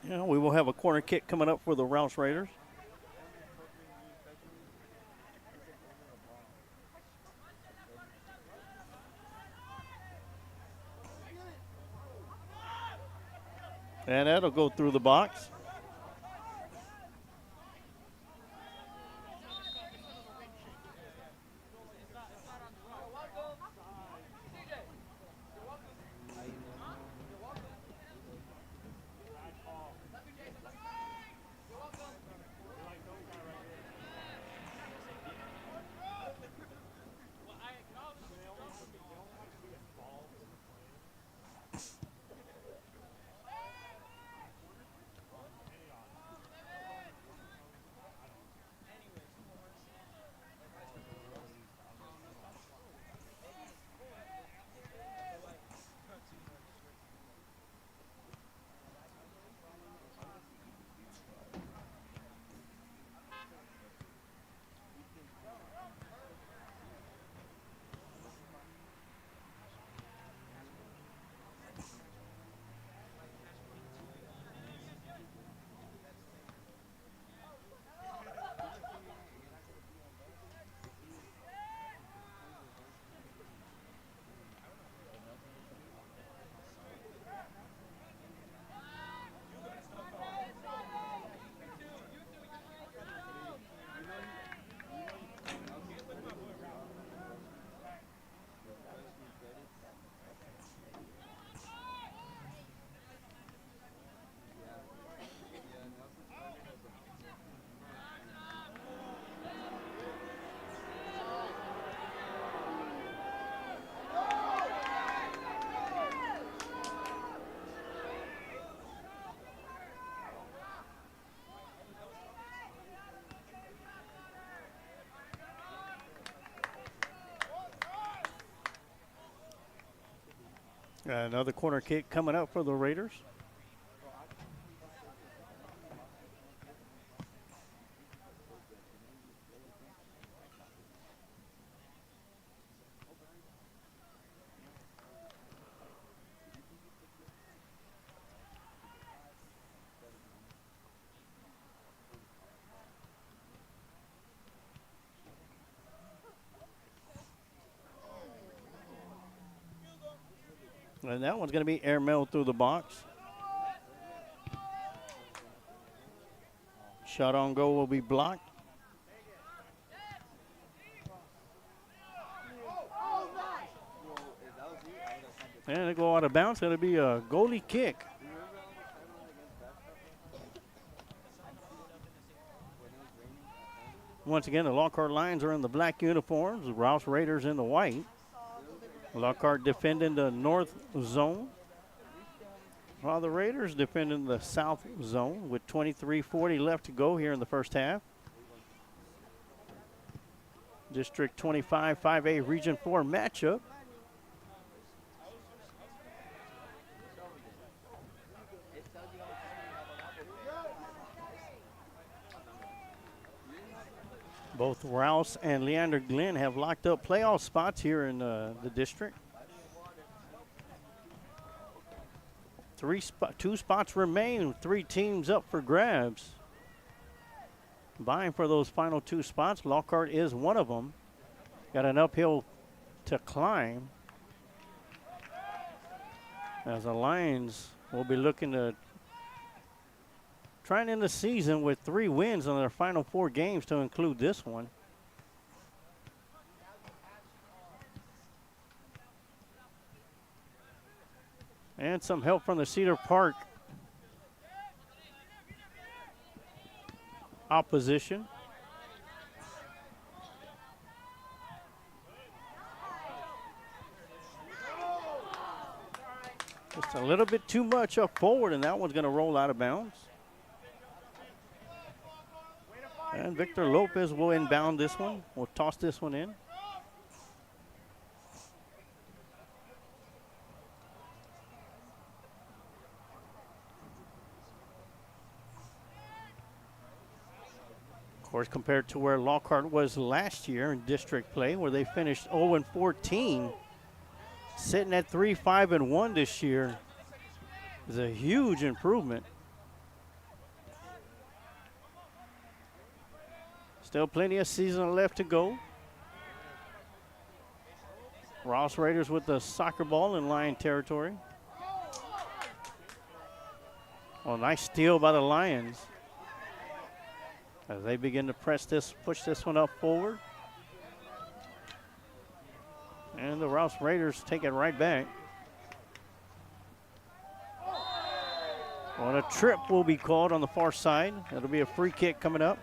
Yeah, we will have a corner kick coming up for the Rouse Raiders. And that'll go through the box. Another corner kick coming up for the Raiders. And that one's going to be airmailed through the box. Shot on goal will be blocked. And they go out of bounds. It'll be a goalie kick. Once again, the Lockhart Lions are in the black uniforms. The Rouse Raiders in the white. Lockhart defending the north zone, while the Raiders defending the south zone with 23:40 left to go here in the first half. District 25 5A Region 4 matchup. Both Rouse and Leander Glenn have locked up playoff spots here in the district. Two spots remain, 3 teams up for grabs. Vying for those final 2 spots. Lockhart is one of them. Got an uphill to climb, as the Lions will be looking to try and end the season with 3 wins on their final 4 games, to include this one. And some help from the Cedar Park opposition. Just a little bit too much up forward, and that one's going to roll out of bounds. And Victor Lopez will inbound this one. We'll toss this one in. Of course, compared to where Lockhart was last year in district play, where they finished 0-14, sitting at 3-5-1 this year is a huge improvement. Still plenty of season left to go. Rouse Raiders with the soccer ball in Lion territory. Well, nice steal by the Lions as they begin to push this one up forward. And the Rouse Raiders take it right back. Well, a trip will be called on the far side. It'll be a free kick coming up.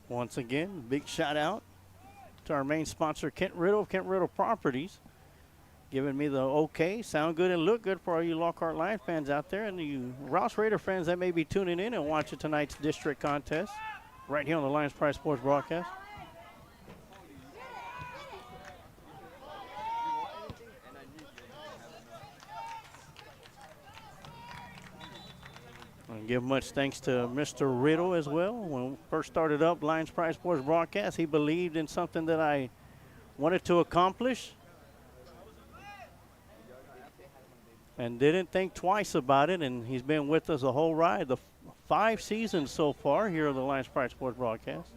Once again, big shout out to our main sponsor, Kent Riddle of Kent Riddle Properties, giving me the okay, sound good and look good for all you Lockhart Lion fans out there, and you Rouse Raider fans that may be tuning in and watching tonight's district contest right here on the Lions Pride Sports broadcast. And give much thanks to Mr. Riddle as well. When we first started up Lions Pride Sports broadcast, he believed in something that I wanted to accomplish and didn't think twice about it, and he's been with us the whole ride, the 5 seasons so far here on the Lions Pride Sports broadcast.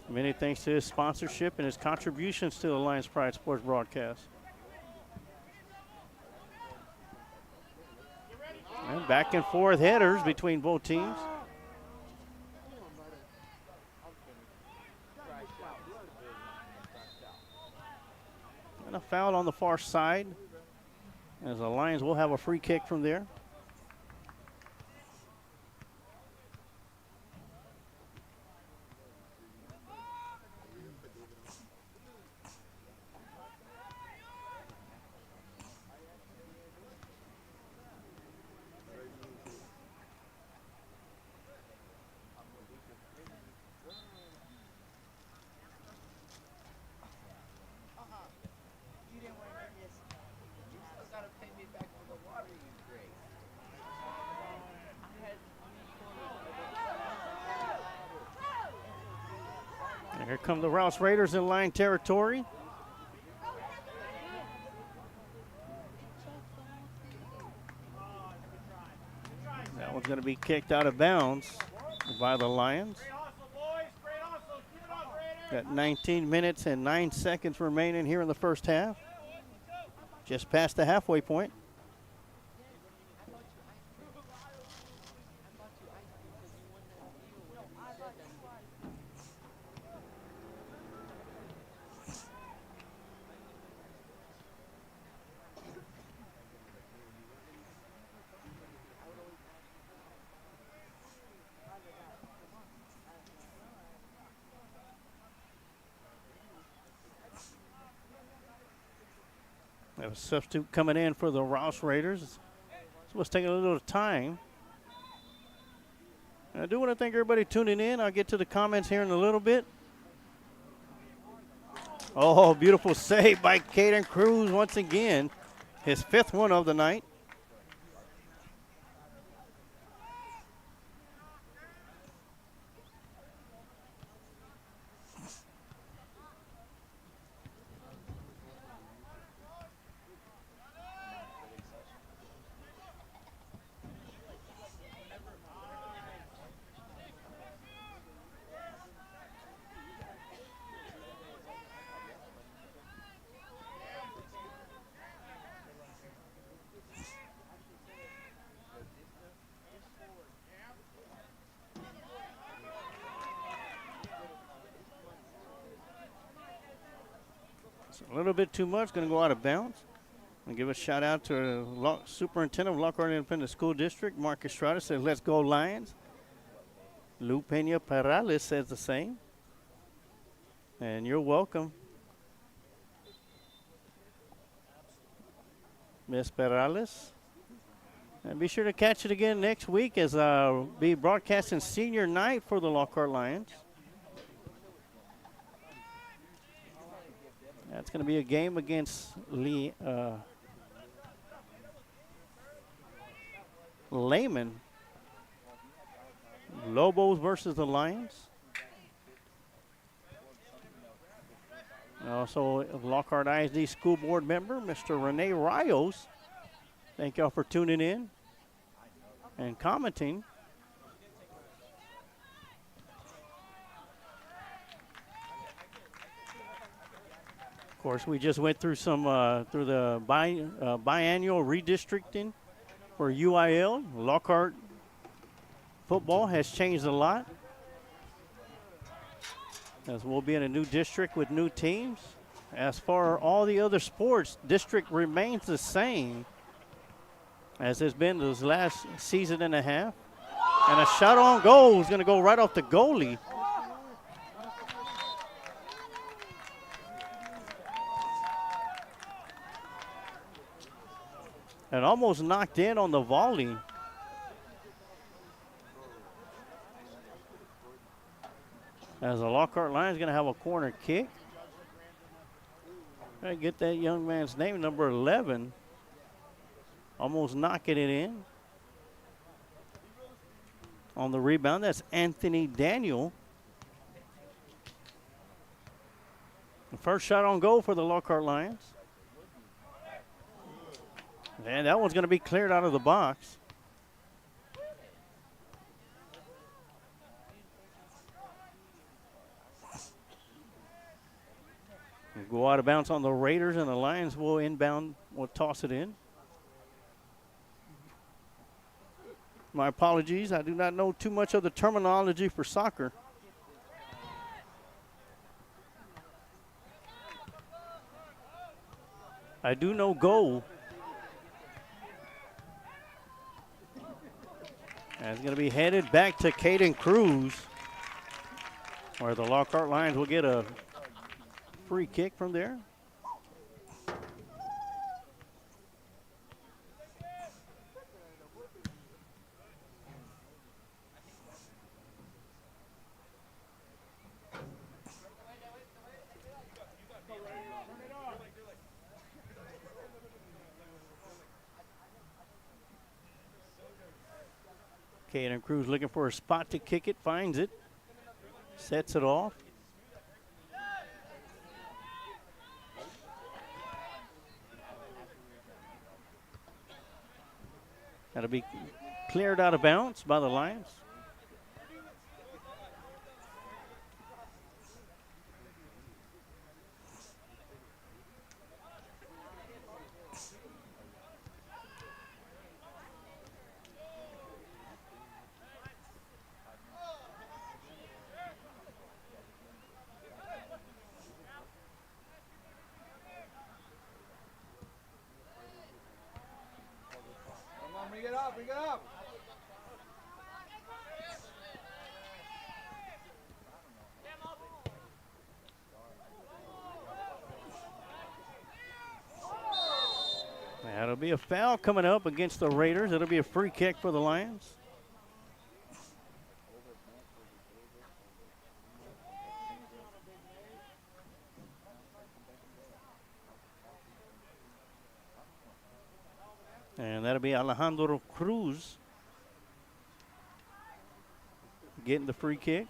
Many thanks to his sponsorship and his contributions to the Lions Pride Sports broadcast. And back and forth headers between both teams. And a foul on the far side, as the Lions will have a free kick from there. And here come the Rouse Raiders in Lion territory. That one's going to be kicked out of bounds by the Lions. Got 19 minutes and 9 seconds remaining here in the first half. Just past the halfway point. Have a substitute coming in for the Rouse Raiders. So it's taking a little time. And I do want to thank everybody tuning in. I'll get to the comments here in a little bit. Oh, beautiful save by Caden Cruz once again. His 5th one of the night. A little bit too much, going to go out of bounds. And give a shout out to Superintendent of Lockhart Independent School District, Mark Estrada, says, "Let's go Lions." Lou Peña Perales says the same. And you're welcome, Miss Perales. And be sure to catch it again next week as I'll be broadcasting senior night for the Lockhart Lions. That's going to be a game against Lehman. Lobos versus the Lions. And also, Lockhart ISD School Board member, Mr. Rene Rios. Thank y'all for tuning in and commenting. Of course, we just went through some through the biannual redistricting for UIL. Lockhart football has changed a lot, as we'll be in a new district with new teams. As for all the other sports, district remains the same as it's been this last season and a half. And a shot on goal is going to go right off the goalie. And almost knocked in on the volley. As the Lockhart Lions going to have a corner kick. Try to get that young man's name, number 11. Almost knocking it in. On the rebound, that's Anthony Daniel. The first shot on goal for the Lockhart Lions. And that one's going to be cleared out of the box. We'll go out of bounds on the Raiders, and the Lions will inbound, will toss it in. My apologies, I do not know too much of the terminology for soccer. I do know goal. And it's going to be headed back to Caden Cruz, where the Lockhart Lions will get a free kick from there. Caden Cruz looking for a spot to kick it, finds it, sets it off. That'll be cleared out of bounds by the Lions.
Bring it up, bring it up.
That'll be a foul coming up against the Raiders. It'll be a free kick for the Lions. And that'll be Alejandro Cruz getting the free kick.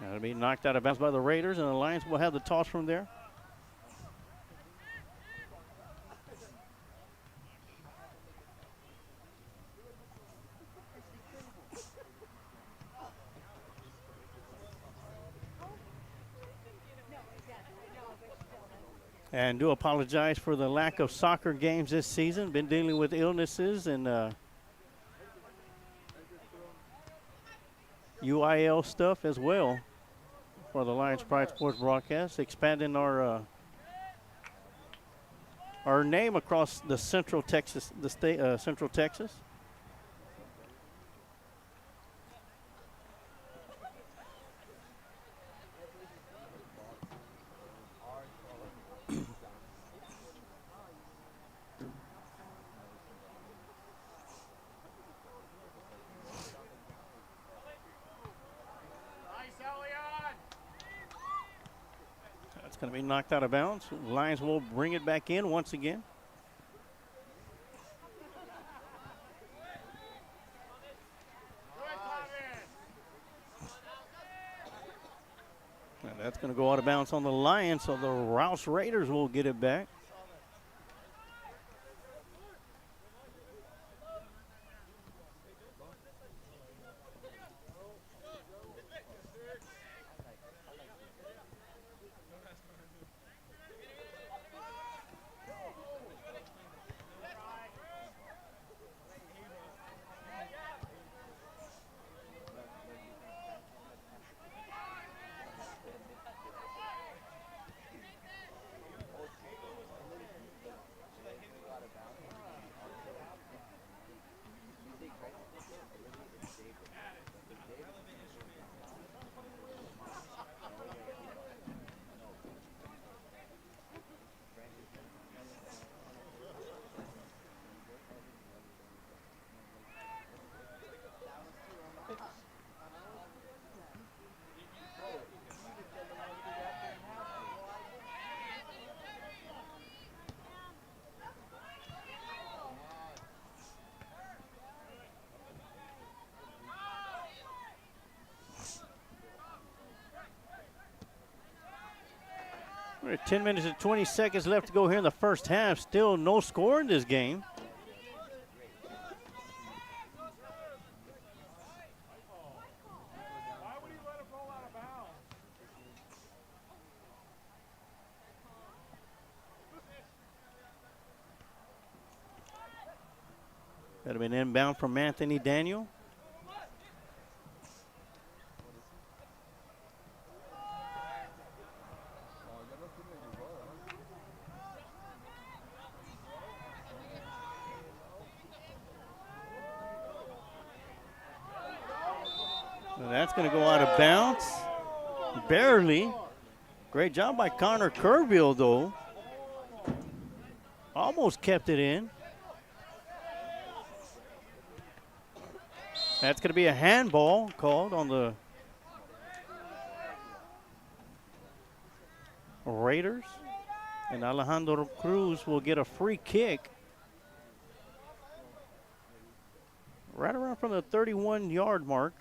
That'll be knocked out of bounds by the Raiders, and the Lions will have the toss from there. And do apologize for the lack of soccer games this season. Been dealing with illnesses and UIL stuff as well for the Lions Pride Sports broadcast, expanding our name across the Central Texas, the state, Central Texas. That's going to be knocked out of bounds. Lions will bring it back in once again. And that's going to go out of bounds on the Lions, so the Rouse Raiders will get it back. We're at 10 minutes and 20 seconds left to go here in the first half. Still no score in this game. That'll be an inbound from Anthony Daniel. And that's going to go out of bounds. Barely. Great job by Connor Kerrville, though. Almost kept it in. That's going to be a handball called on the Raiders. And Alejandro Cruz will get a free kick right around from the 31-yard mark.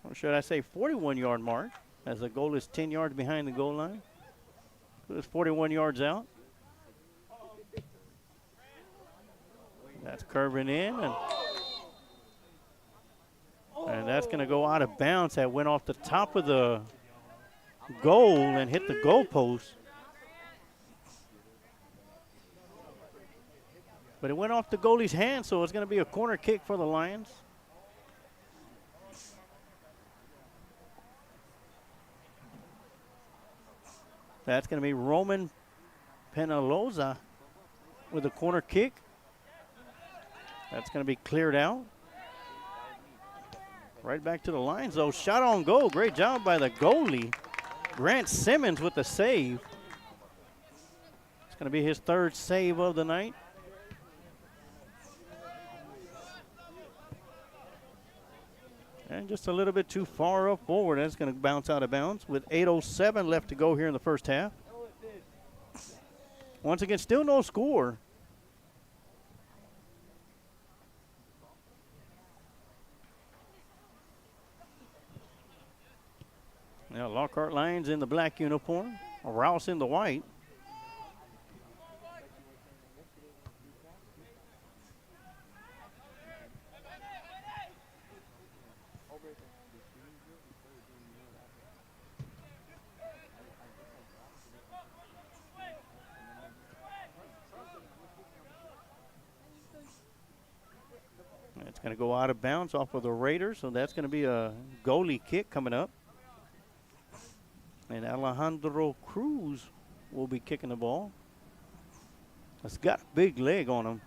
Or should I say 41-yard mark, as the goal is 10 yards behind the goal line. It's 41 yards out. That's curving in, and that's going to go out of bounds. That went off the top of the goal and hit the goalpost. But it went off the goalie's hand, so it's going to be a corner kick for the Lions. That's going to be Roman Penaloza with a corner kick. That's going to be cleared out. Right back to the lines, though. Shot on goal. Great job by the goalie. Grant Simmons with the save. It's going to be his third save of the night. And just a little bit too far up forward. That's going to bounce out of bounds with 8:07 left to go here in the first half. Once again, still no score. Now Lockhart Lions in the black uniform, Rouse in the white. It's going to go out of bounds off of the Raiders, so that's going to be a goalie kick coming up. And Alejandro Cruz will be kicking the ball. It's got a big leg on him.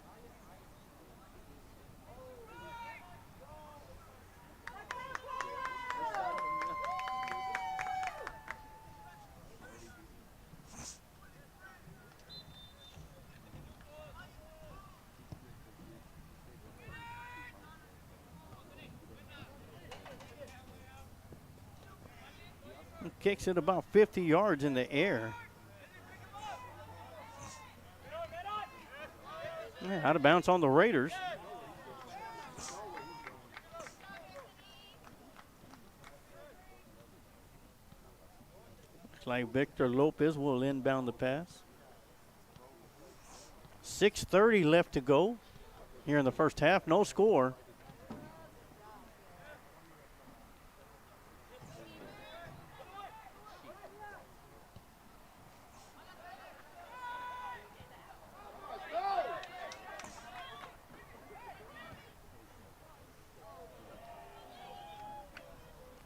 Kicks it about 50 yards in the air. Yeah, out of bounds on the Raiders. Looks like Victor Lopez will inbound the pass. 6:30 left to go here in the first half. No score.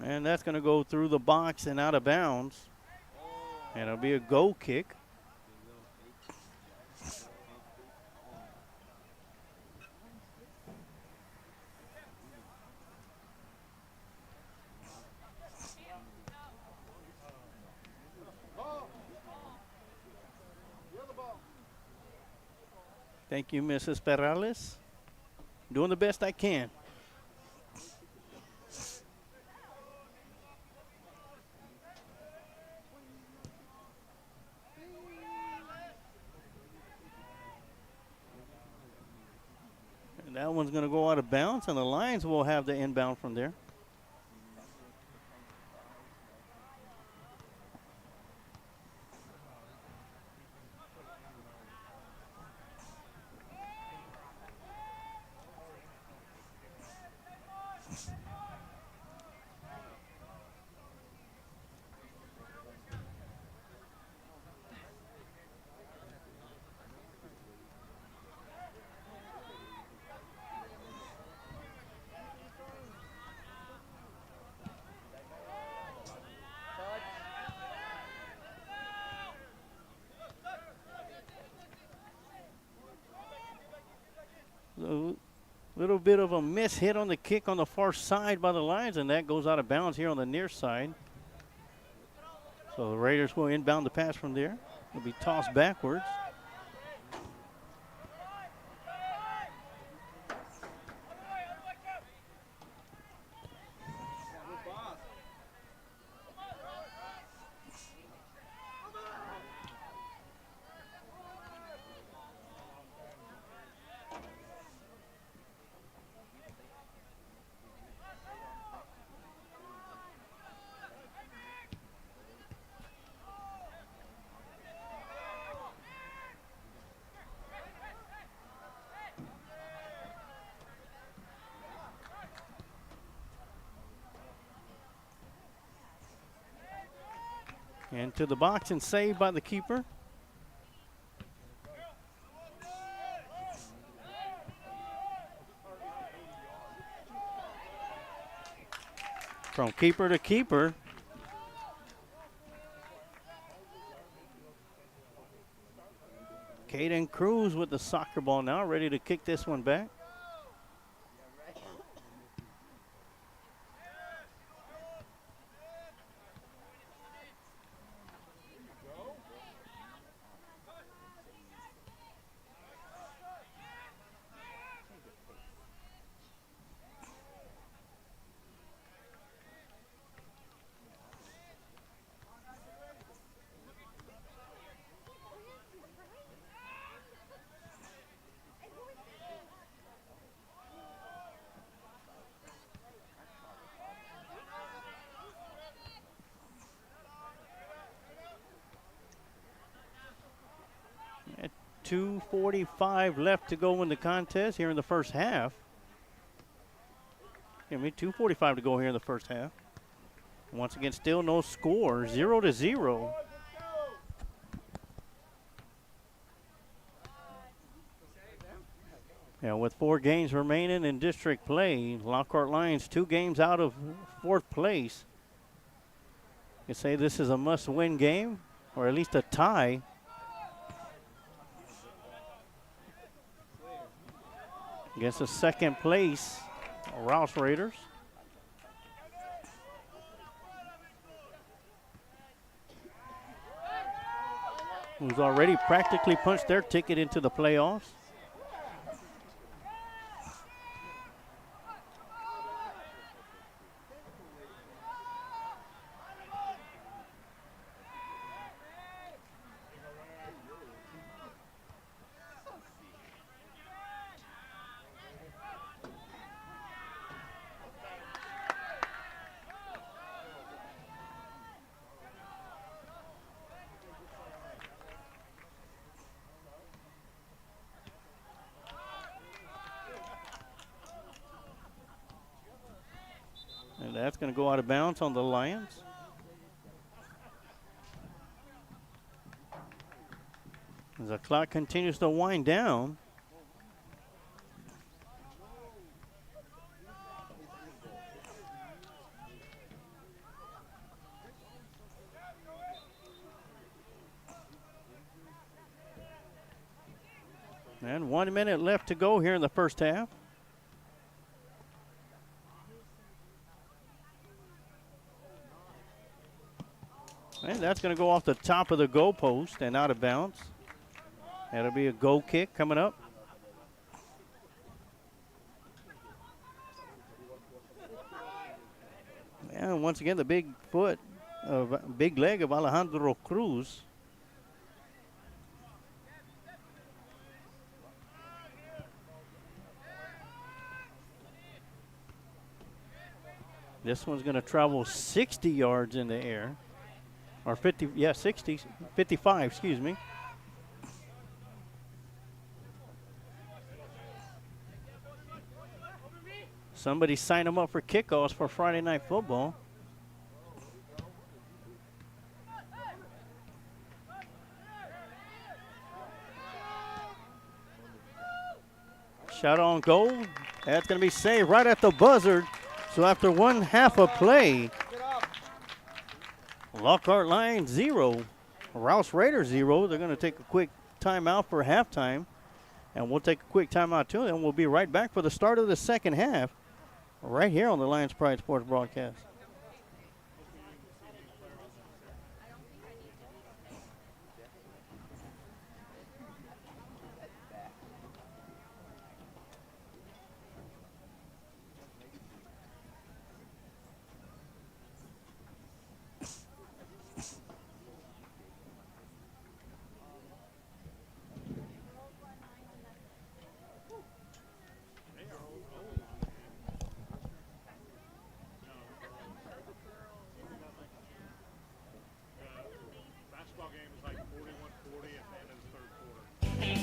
And that's going to go through the box and out of bounds. And it'll be a goal kick. Thank you, Mrs. Perales. Doing the best I can. That one's going to go out of bounds, and the Lions will have the inbound from there. A little bit of a miss hit on the kick on the far side by the Lions, and that goes out of bounds here on the near side. So the Raiders will inbound the pass from there. It'll be tossed backwards. Into the box and saved by the keeper. From keeper to keeper. Caden Cruz with the soccer ball now, ready to kick this one back. At 2:45 left to go in the contest here in the first half. 2:45 to go here in the first half. Once again, still no score, 0-0. Yeah, with 4 games remaining in district play, Lockhart Lions 2 games out of 4th place. You say this is a must-win game, or at least a tie. Against the 2nd place Rouse Raiders. Who's already practically punched their ticket into the playoffs. And that's going to go out of bounds on the Lions. As the clock continues to wind down. And 1 minute left to go here in the first half. And that's going to go off the top of the goalpost and out of bounds. That'll be a goal kick coming up. And once again, the big leg of Alejandro Cruz. This one's going to travel 60 yards in the air. Or 50, yeah, 60, 55, excuse me. Somebody sign them up for kickoffs for Friday Night Football. Shot on goal. That's going to be saved right at the buzzer. So after 1/2 of play, Lockhart Lions 0, Rouse Raiders 0. They're going to take a quick timeout for halftime, and we'll take a quick timeout too, and we'll be right back for the start of the second half right here on the Lions Pride Sports broadcast.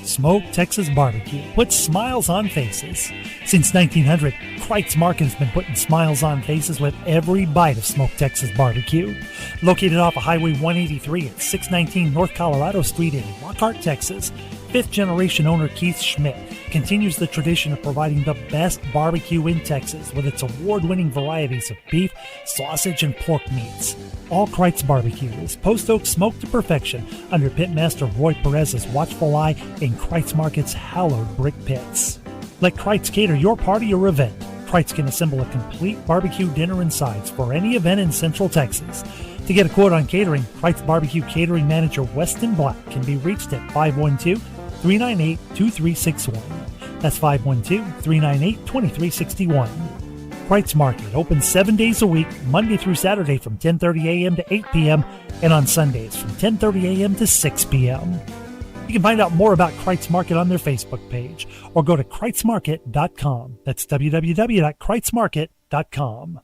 Smoke Texas Barbecue puts smiles on faces. Since 1900, Kreitz Markin's been putting smiles on faces with every bite of Smoke Texas Barbecue. Located off of Highway 183 at 619 North Colorado Street in Lockhart, Texas, Fifth-generation owner Keith Schmidt continues the tradition of providing the best barbecue in Texas with its award-winning varieties of beef, sausage, and pork meats. All Kreitz Barbecue is post oak smoked to perfection under Pitmaster Roy Perez's watchful eye in Kreitz Market's hallowed brick pits. Let Kreitz cater your party or event. Kreitz can assemble a complete barbecue dinner and sides for any event in Central Texas. To get a quote on catering, Kreitz Barbecue Catering Manager Weston Black can be reached at 512-398-2361. That's 512-398-2361. Kreitz Market opens 7 days a week, Monday through Saturday from 10:30 a.m. to 8 p.m. and on Sundays from 10:30 a.m. to 6 p.m. You can find out more about Kreitz Market on their Facebook page or go to KreitzMarket.com. That's www.KreitzMarket.com.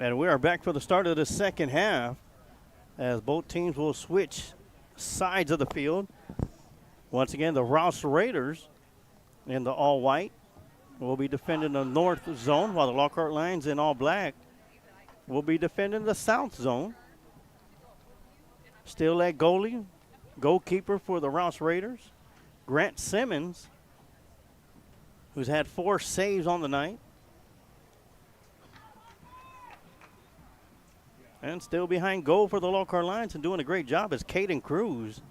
And we are back for the start of the second half as both teams will switch sides of the field. Once again, the Rouse Raiders in the all-white will be defending the north zone, while the Lockhart Lions in all black will be defending the south zone. Still at goalkeeper for the Rouse Raiders, Grant Simmons, who's had 4 saves on the night. And still behind goal for the Lockhart Lions and doing a great job is Caden Cruz.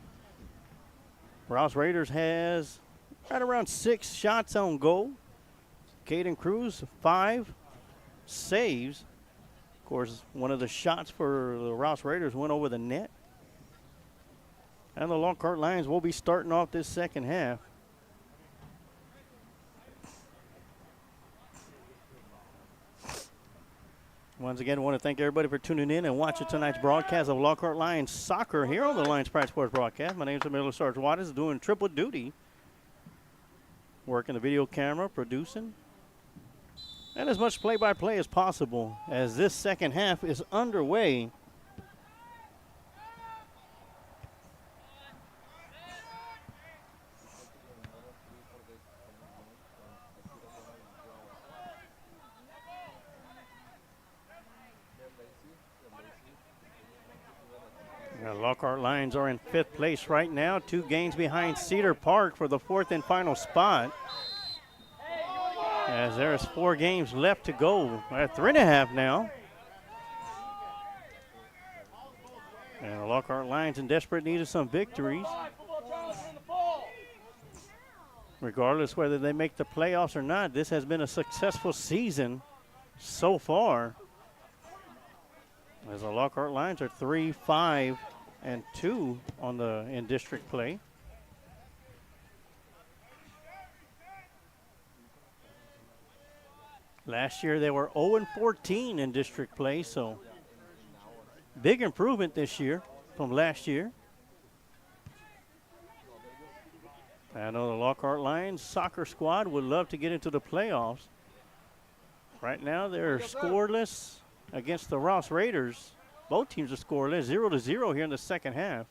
Rouse Raiders has right around 6 shots on goal. Caden Cruz, 5 saves. Of course, one of the shots for the Rouse Raiders went over the net. And the Lockhart Lions will be starting off this second half. Once again, I want to thank everybody for tuning in and watching tonight's broadcast of Lockhart Lions soccer here on the Lions Pride Sports broadcast. My name is Emilio Sarge Waters, doing triple duty, working the video camera, producing, and as much play-by-play as possible as this second half is underway. The Lockhart Lions are in 5th place right now, 2 games behind Cedar Park for the 4th and final spot. As there's 4 games left to go, at 3.5 now. And the Lockhart Lions in desperate need of some victories. Regardless whether they make the playoffs or not, this has been a successful season so far. As the Lockhart Lions are 3-5-2 on the in district play. Last year they were 0-14 in district play, so big improvement this year from last year. I know the Lockhart Lions soccer squad would love to get into the playoffs. Right now they're scoreless against the Rouse Raiders. Both teams are scoreless, 0-0 here in the second half.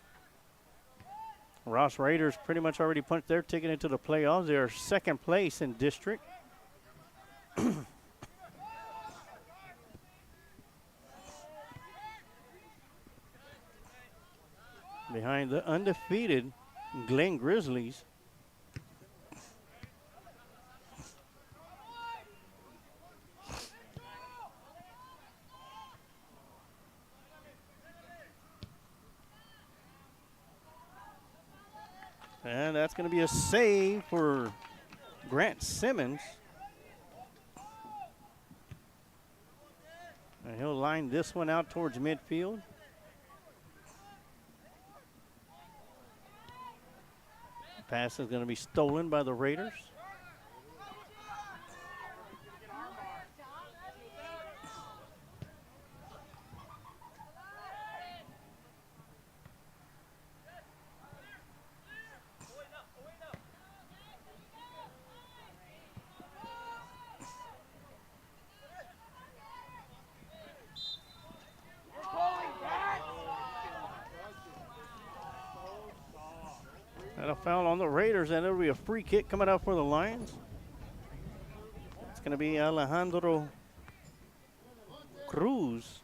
Rouse Raiders pretty much already punched their ticket into the playoffs. They are 2nd place in district. Behind the undefeated Glen Grizzlies. And that's going to be a save for Grant Simmons. And he'll line this one out towards midfield. Pass is going to be stolen by the Raiders. And a foul on the Raiders, and it'll be a free kick coming out for the Lions. It's going to be Alejandro Cruz.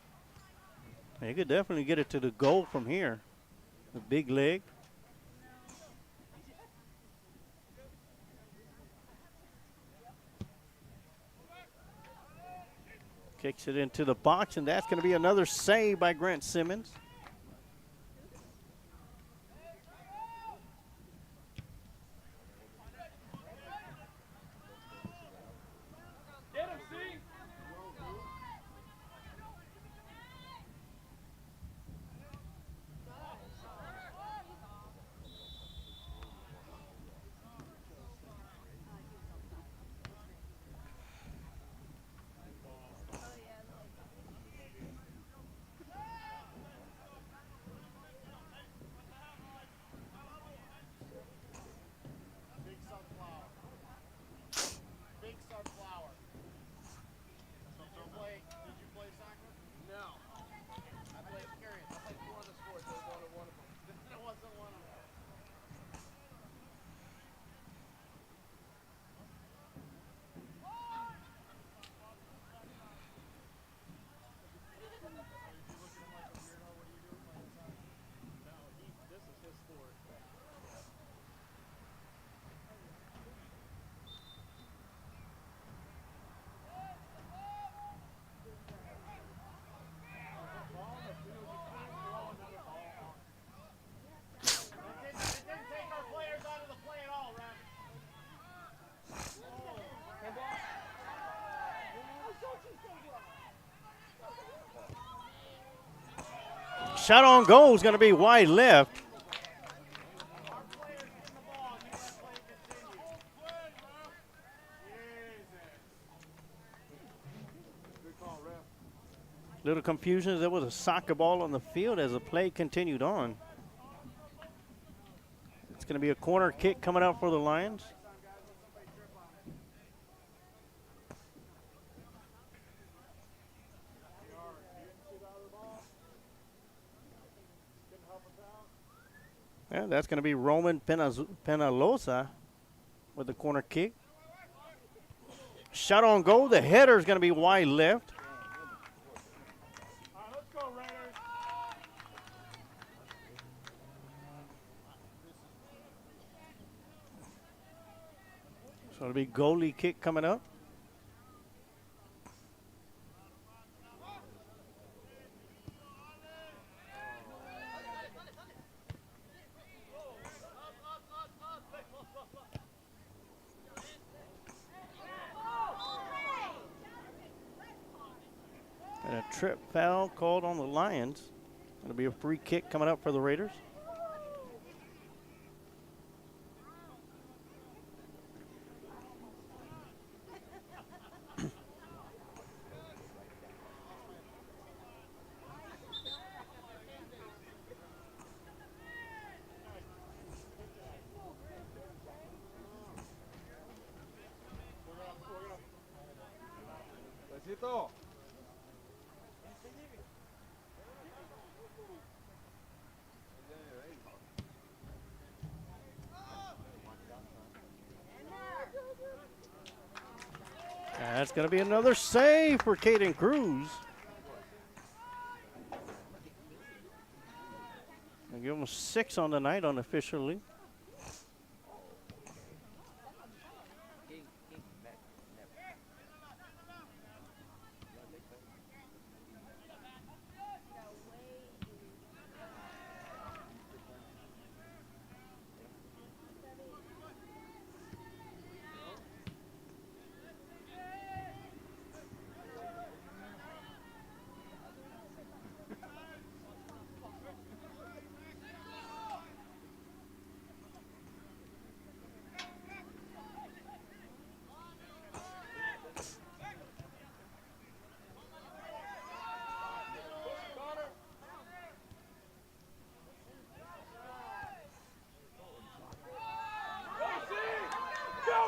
He could definitely get it to the goal from here. The big leg. Kicks it into the box, and that's going to be another save by Grant Simmons. shot on goal is going to be wide left. Little confusion as there was a soccer ball on the field as the play continued on. It's going to be a corner kick coming out for the Lions. Yeah, that's going to be Roman Penalosa with the corner kick. Shot on goal. The header is going to be wide left. So it'll be goalie kick coming up. And a trip foul called on the Lions. It'll be a free kick coming up for the Raiders.
Besito.
That's going to be another save for Caden Cruz. I'll give him 6 on the night unofficially.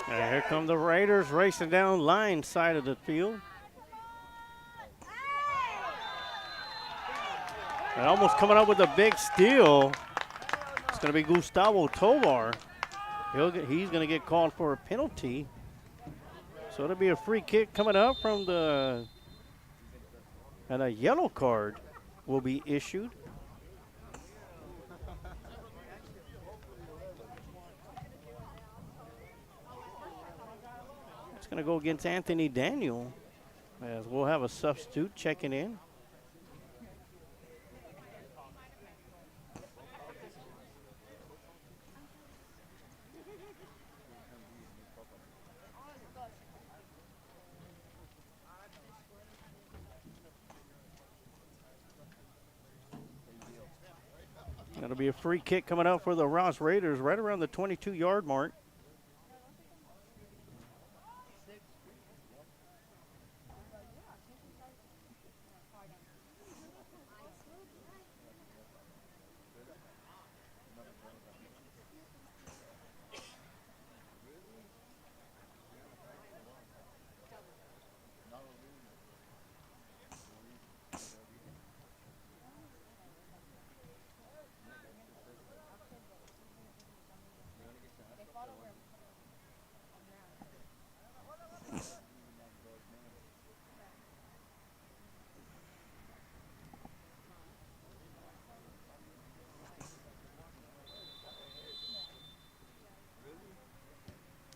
And here come the Raiders racing down line side of the field. And almost coming up with a big steal. It's going to be Gustavo Tovar. He's going to get called for a penalty. So it'll be a free kick coming up from the, and a yellow card will be issued. It's going to go against Anthony Daniel, as we'll have a substitute checking in. That'll be a free kick coming out for the Rouse Raiders right around the 22-yard mark.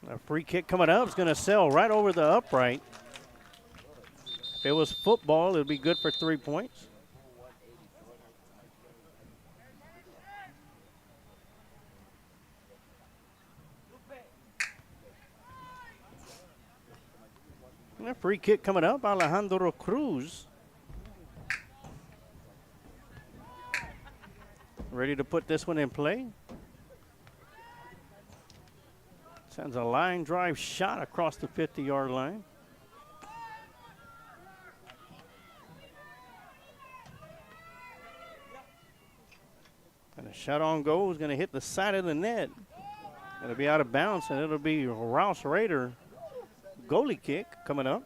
A free kick coming up. It's going to sail right over the upright. If it was football, it would be good for 3 points. And a free kick coming up. Alejandro Cruz. ready to put this one in play. Sends a line drive shot across the 50-yard line. And a shot on goal is going to hit the side of the net. It'll be out of bounds, and it'll be a Rouse Raider goalie kick coming up.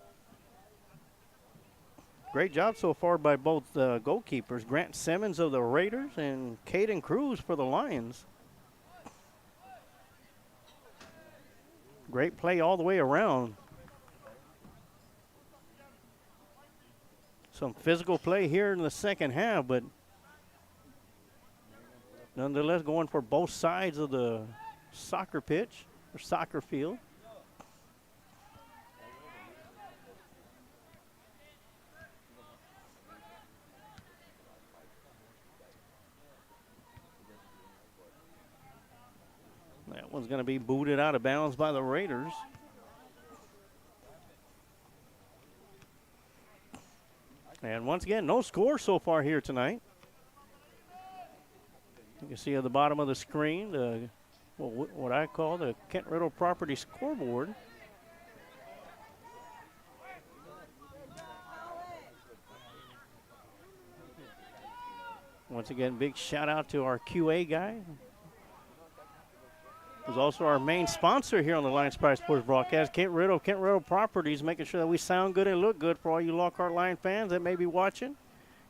Great job so far by both goalkeepers, Grant Simmons of the Raiders and Caden Cruz for the Lions. Great play all the way around. Some physical play here in the second half, but nonetheless going for both sides of the soccer pitch or soccer field. That one's going to be booted out of bounds by the Raiders. And once again, no score so far here tonight. You can see at the bottom of the screen the what I call the Kent Riddle Property scoreboard. Once again, big shout out to our QA guy, who's also our main sponsor here on the Lions Pride Sports broadcast, Kent Riddle Properties, making sure that we sound good and look good for all you Lockhart Lion fans that may be watching.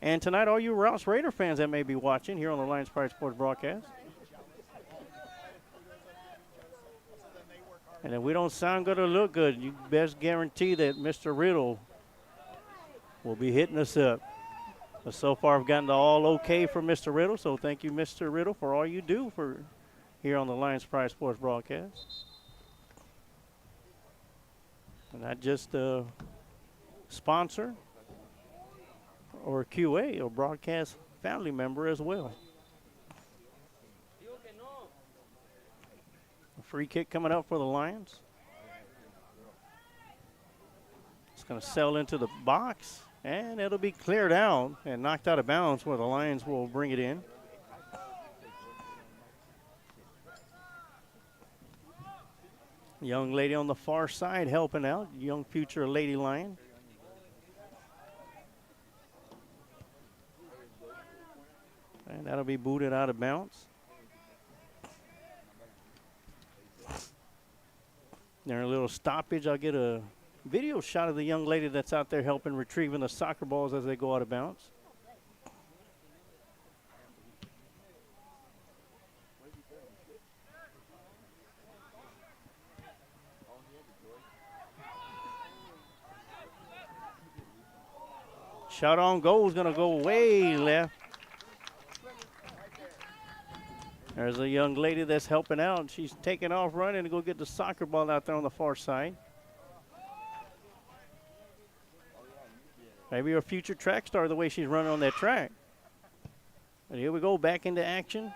And tonight, all you Rouse Raider fans that may be watching here on the Lions Pride Sports broadcast. And if we don't sound good or look good, you best guarantee that Mr. Riddle will be hitting us up. But so far, I've gotten the all okay from Mr. Riddle, so thank you, Mr. Riddle, for all you do for here on the Lions Pride Sports broadcast. And not just a sponsor or a QA, or broadcast family member as well. A free kick coming up for the Lions. It's going to sail into the box, and it'll be cleared out and knocked out of bounds where the Lions will bring it in. Young lady on the far side helping out, young future Lady Lion. And that'll be booted out of bounds. There a little stoppage. I'll get a video shot of the young lady that's out there helping retrieving the soccer balls as they go out of bounds. Shot on goal is going to go way left. There's a young lady that's helping out. She's taking off running to go get the soccer ball out there on the far side. Maybe a future track star the way she's running on that track. And here we go, back into action.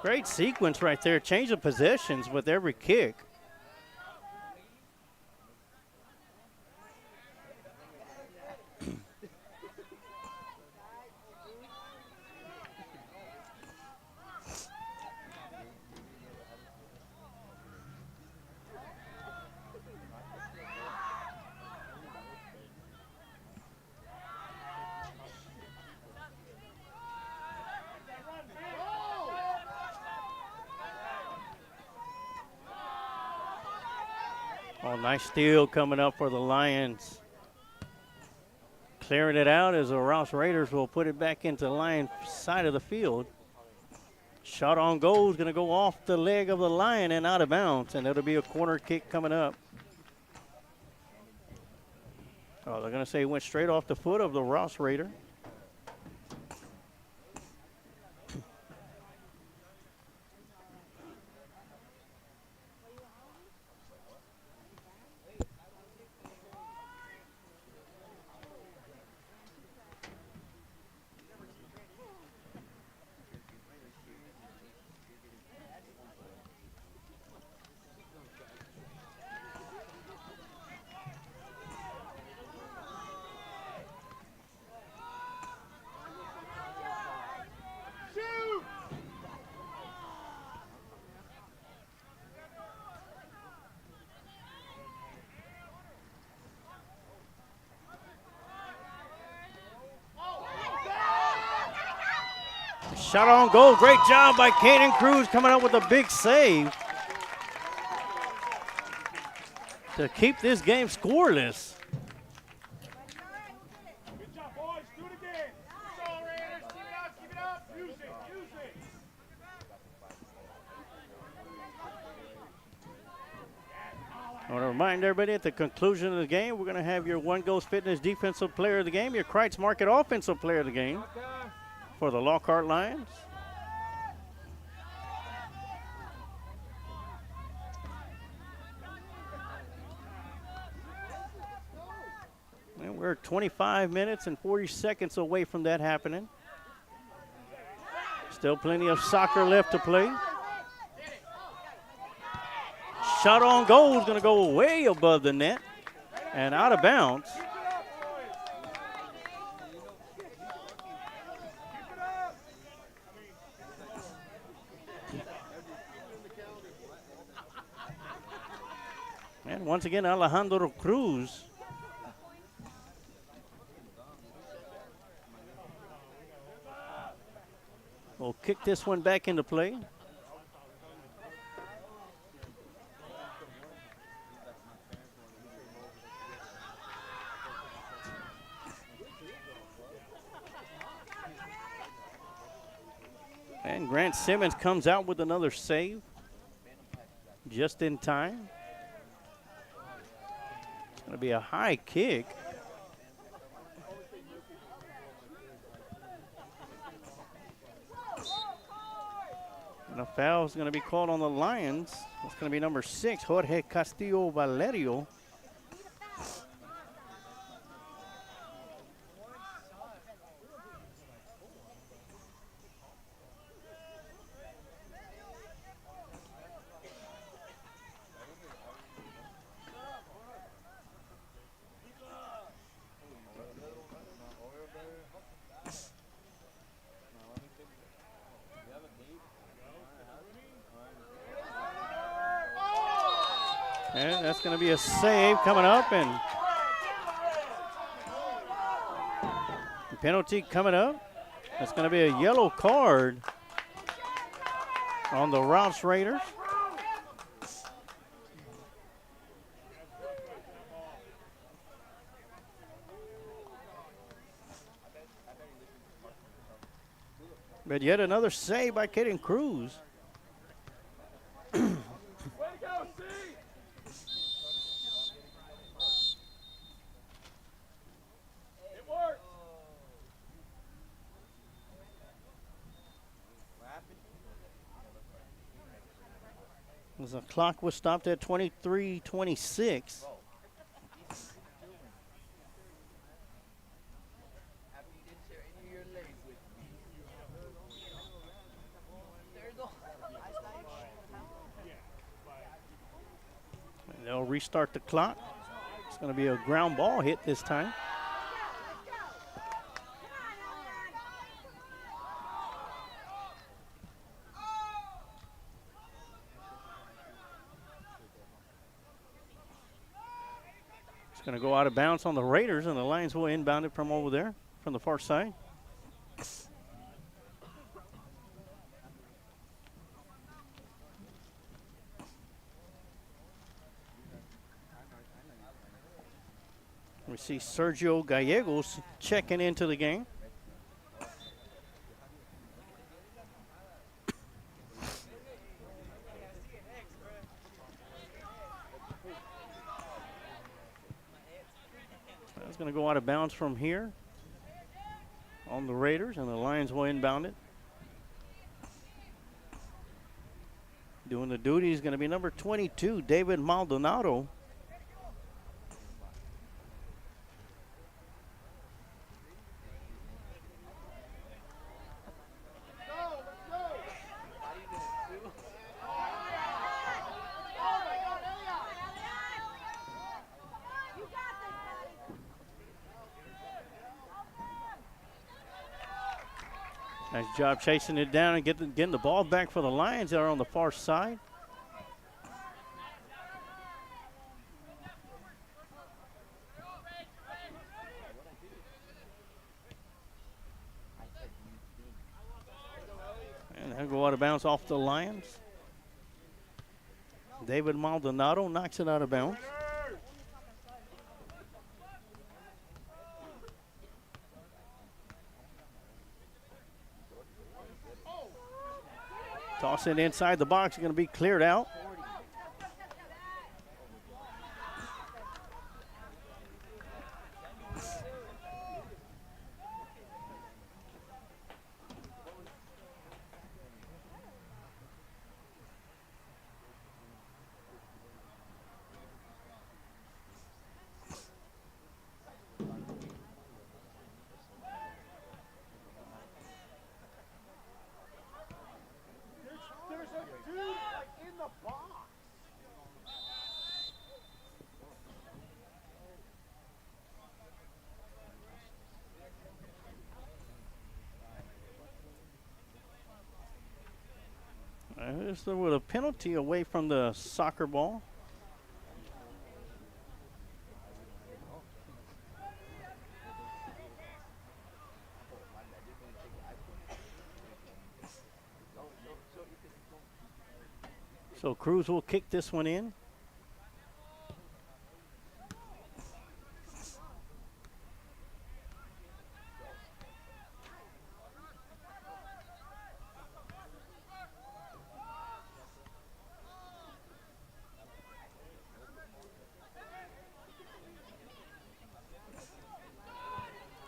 Great sequence right there. Change of possessions with every kick. Oh, nice steal coming up for the Lions. Clearing it out as the Rouse Raiders will put it back into the Lion side of the field. Shot on goal is going to go off the leg of the Lion and out of bounds, and it'll be a corner kick coming up. Oh, they're going to say it went straight off the foot of the Rouse Raider. Shot on goal. Great job by Caden Cruz coming up with a big save to keep this game scoreless. I want to remind everybody at the conclusion of the game, we're going to have your One Goals Fitness Defensive Player of the Game, your Kreitz Market Offensive Player of the Game for the Lockhart Lions. And we're 25 minutes and 40 seconds away from that happening. Still plenty of soccer left to play. Shot on goal is going to go way above the net and out of bounds. And once again, Alejandro Cruz will kick this one back into play. And Grant Simmons comes out with another save just in time. It's going to be a high kick. And a foul is going to be called on the Lions. It's going to be number 6, Jorge Castillo Valerio. And that's going to be a save coming up, and penalty coming up. That's going to be a yellow card on the Rouse Raiders. But yet another save by Caden Cruz. The clock was stopped at 23:26. And they'll restart the clock. It's going to be a ground ball hit this time. Going to go out of bounds on the Raiders, and the Lions will inbound it from over there, from the far side. We see Sergio Gallegos checking into the game. It's going to go out of bounds from here on the Raiders, and the Lions will inbound it. Doing the duty is going to be number 22, David Maldonado. Nice job chasing it down and getting the ball back for the Lions that are on the far side. out of bounds off the Lions. David Maldonado knocks it out of bounds. Toss it inside the box, going to be cleared out. Just with a penalty away from the soccer ball. So Cruz will kick this one in.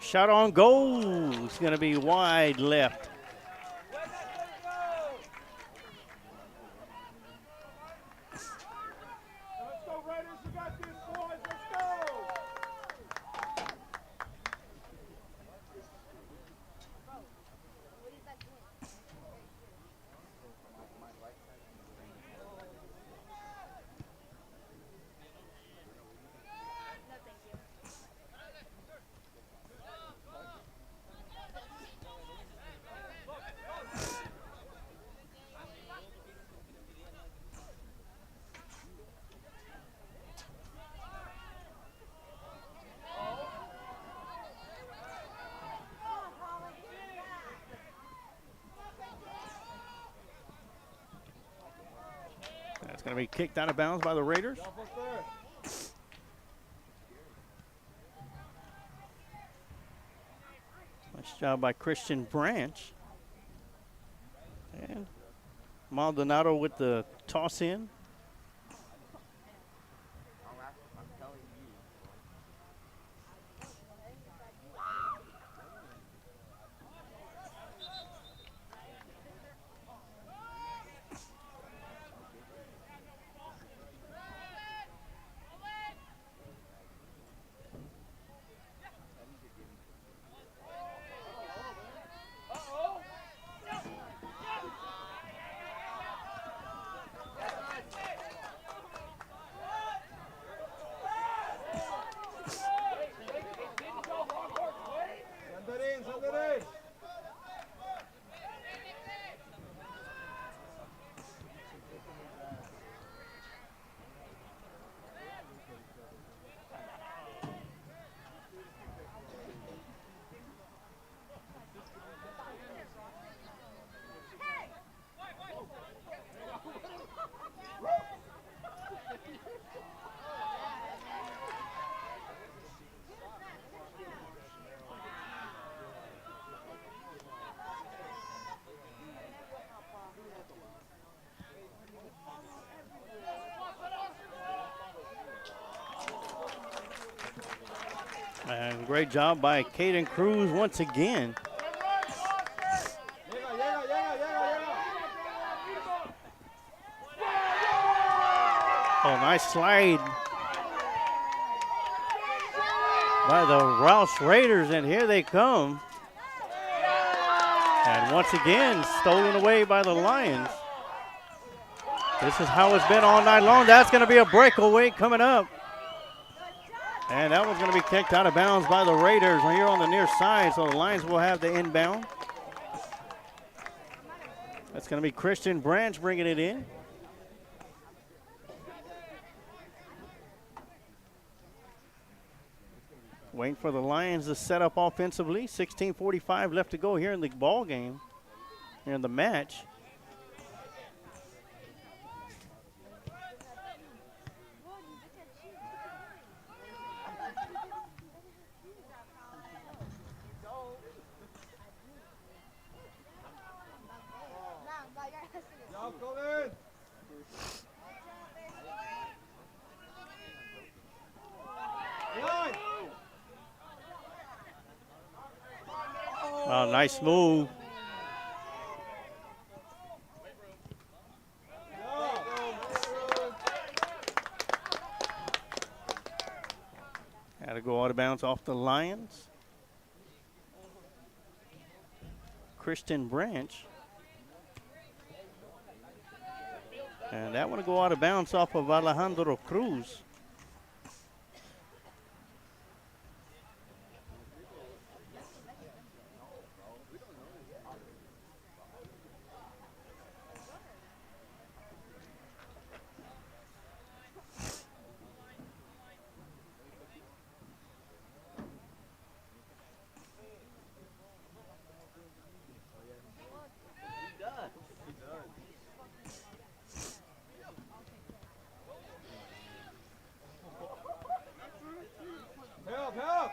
Shot on goal. It's going to be wide left. That's going to be kicked out of bounds by the Raiders. Nice job by Christian Branch. And Maldonado with the toss in. And great job by Caden Cruz once again. Oh, nice slide by the Rouse Raiders, and here they come. And once again, stolen away by the Lions. This is how it's been all night long. That's going to be a breakaway coming up. And that one's going to be kicked out of bounds by the Raiders here on the near side, so the Lions will have the inbound. That's going to be Christian Branch bringing it in. Waiting for the Lions to set up offensively. 16:45 left to go here in the ball game, here in the match. Oh, nice move. Had to go out of bounds off the Lions. Christian Branch. And that one to go out of bounds off of Alejandro Cruz.
Help!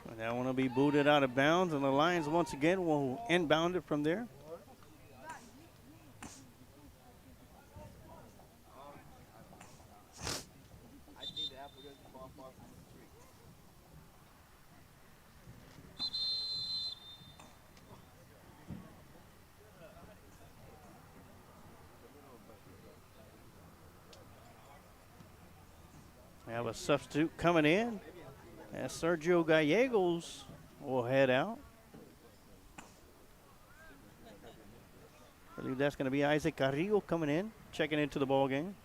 And that one will be booted out of bounds, and the Lions once again will inbound it from there. We have a substitute coming in. As Sergio Gallegos will head out. I believe that's going to be Isaac Carrillo coming in, checking into the ball game.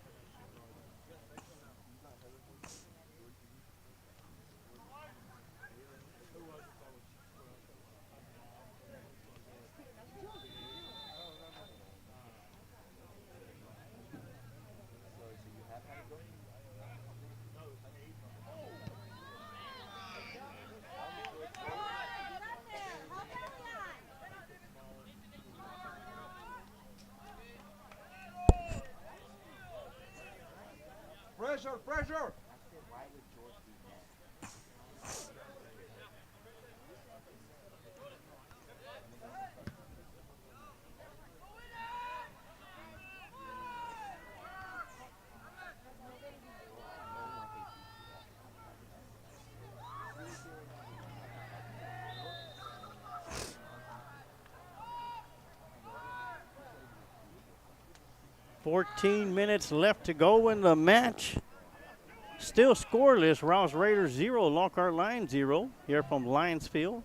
Pressure!
14 minutes left to go in the match. Still scoreless. Rouse Raiders 0, Lockhart Lions 0. Here from Lions Field.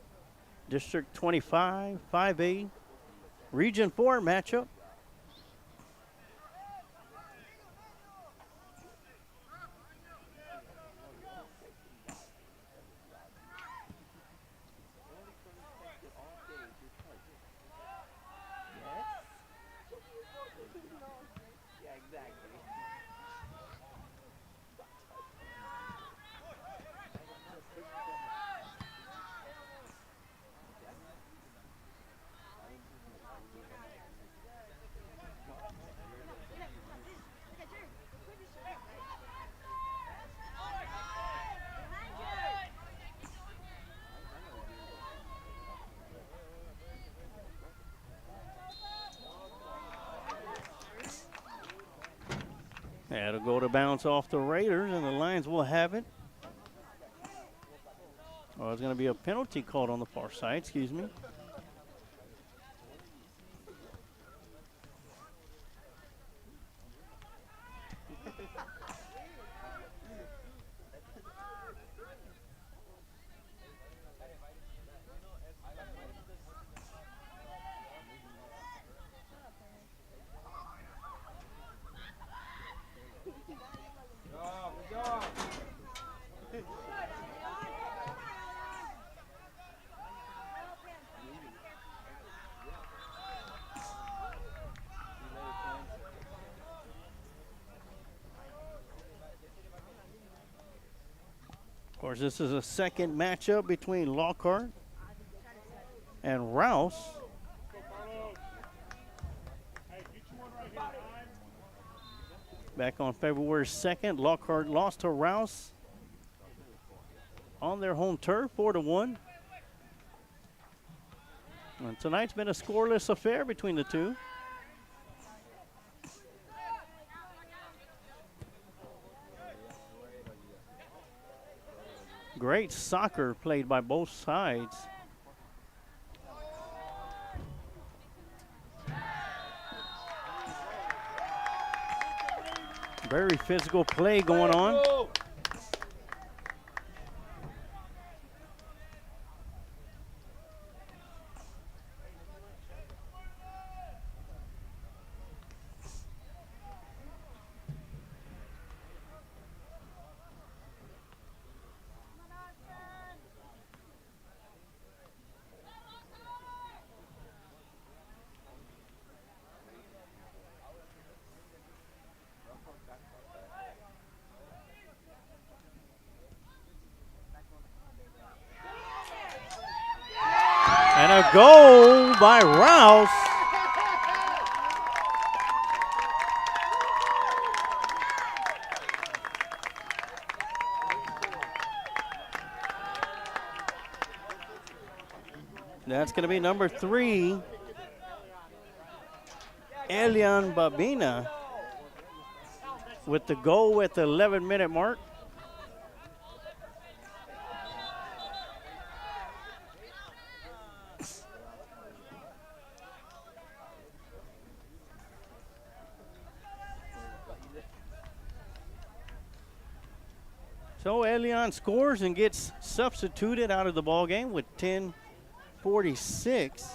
District 25, 5A, Region 4 matchup. That'll go to bounce off the Raiders, and the Lions will have it. Oh, there's going to be a penalty called on the far side, excuse me. Of course, this is a second matchup between Lockhart and Rouse. Back on February 2nd, Lockhart lost to Rouse on their home turf, 4-1. And tonight's been a scoreless affair between the two. Great soccer played by both sides. Very physical play going on. And a goal by Rouse. That's going to be number 3, Elian Babina, with the goal at the 11-minute mark. So Elian scores and gets substituted out of the ball game with 10:46.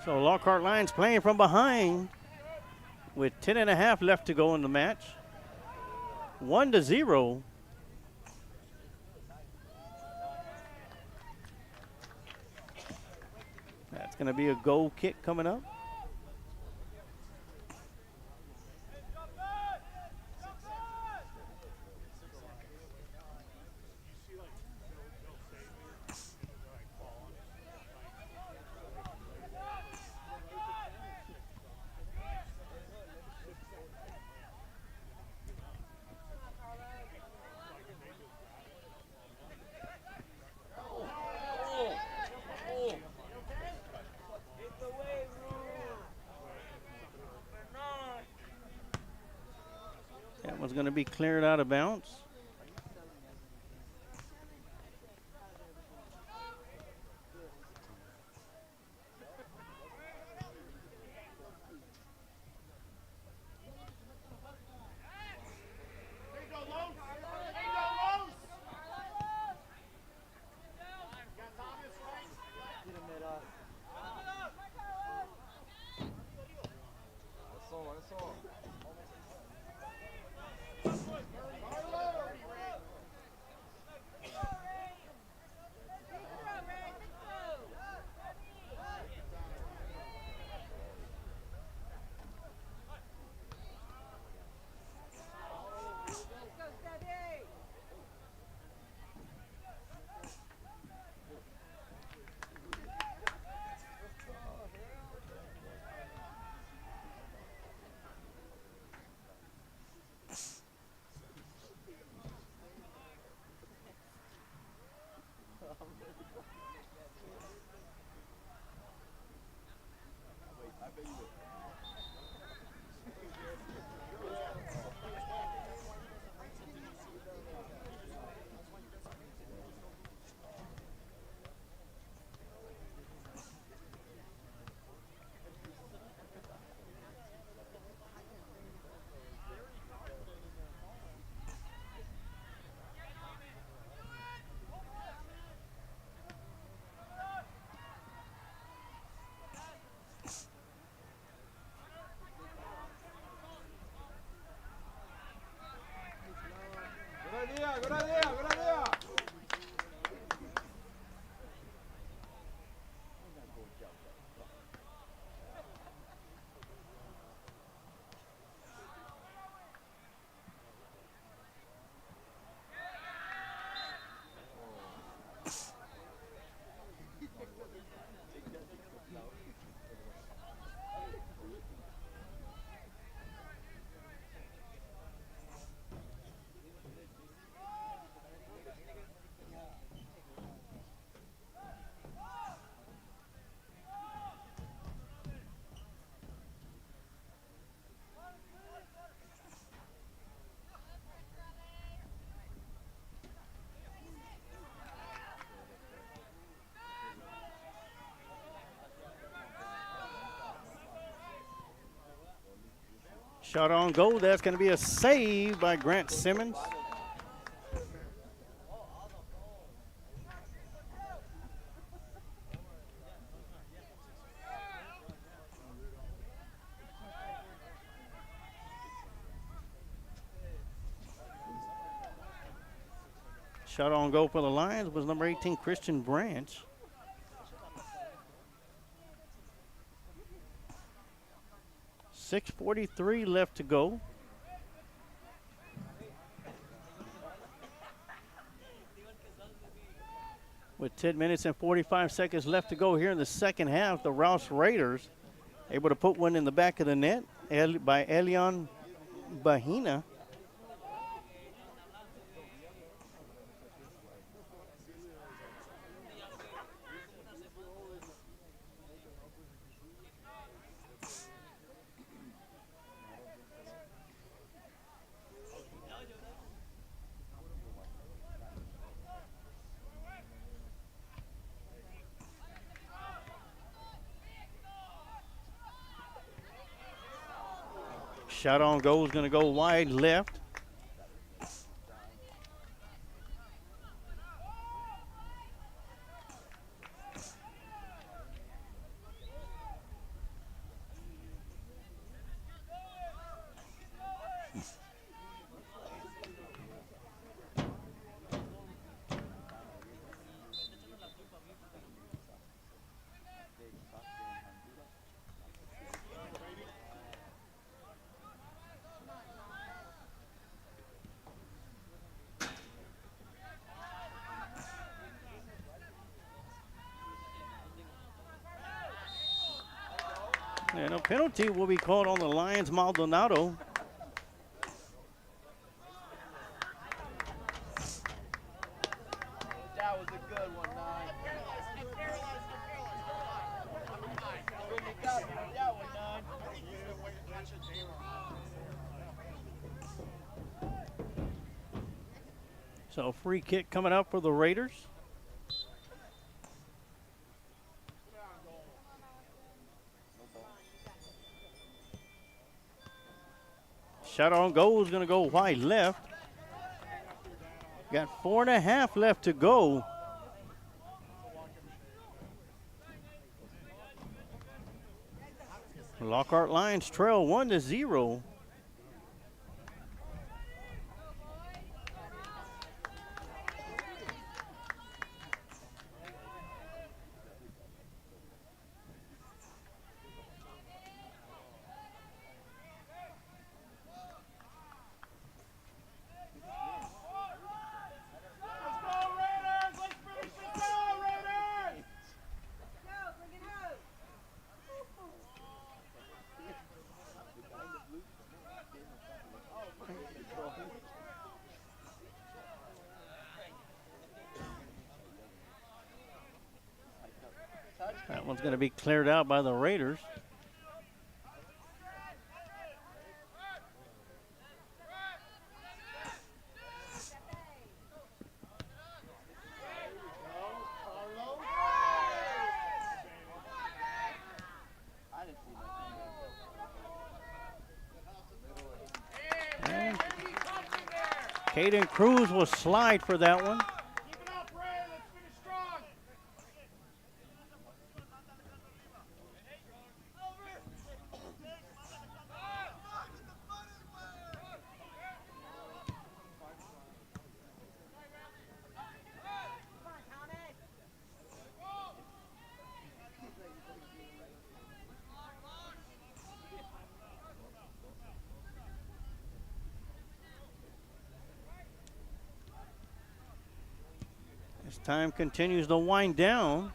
So Lockhart Lions playing from behind with 10.5 left to go in the match. 1-0. That's going to be a goal kick coming up. That one's going to be cleared out of bounds. Shot on goal. That's going to be a save by Grant Simmons. Shot on goal for the Lions was number 18, Christian Branch. .643 left to go. With 10 minutes and 45 seconds left to go here in the second half, the Rouse Raiders able to put one in the back of the net by Elion Bahina. Shot on goal is going to go wide left. And a penalty will be called on the Lions, Maldonado.
That was a good one, Nine. That one, Nine.
So free kick coming up for the Raiders. Shot on goal is going to go wide left. Got 4.5 left to go. Lockhart Lions trail 1-0. That one's going to be cleared out by the Raiders. And Caden Cruz will slide for that one. As time continues to wind down.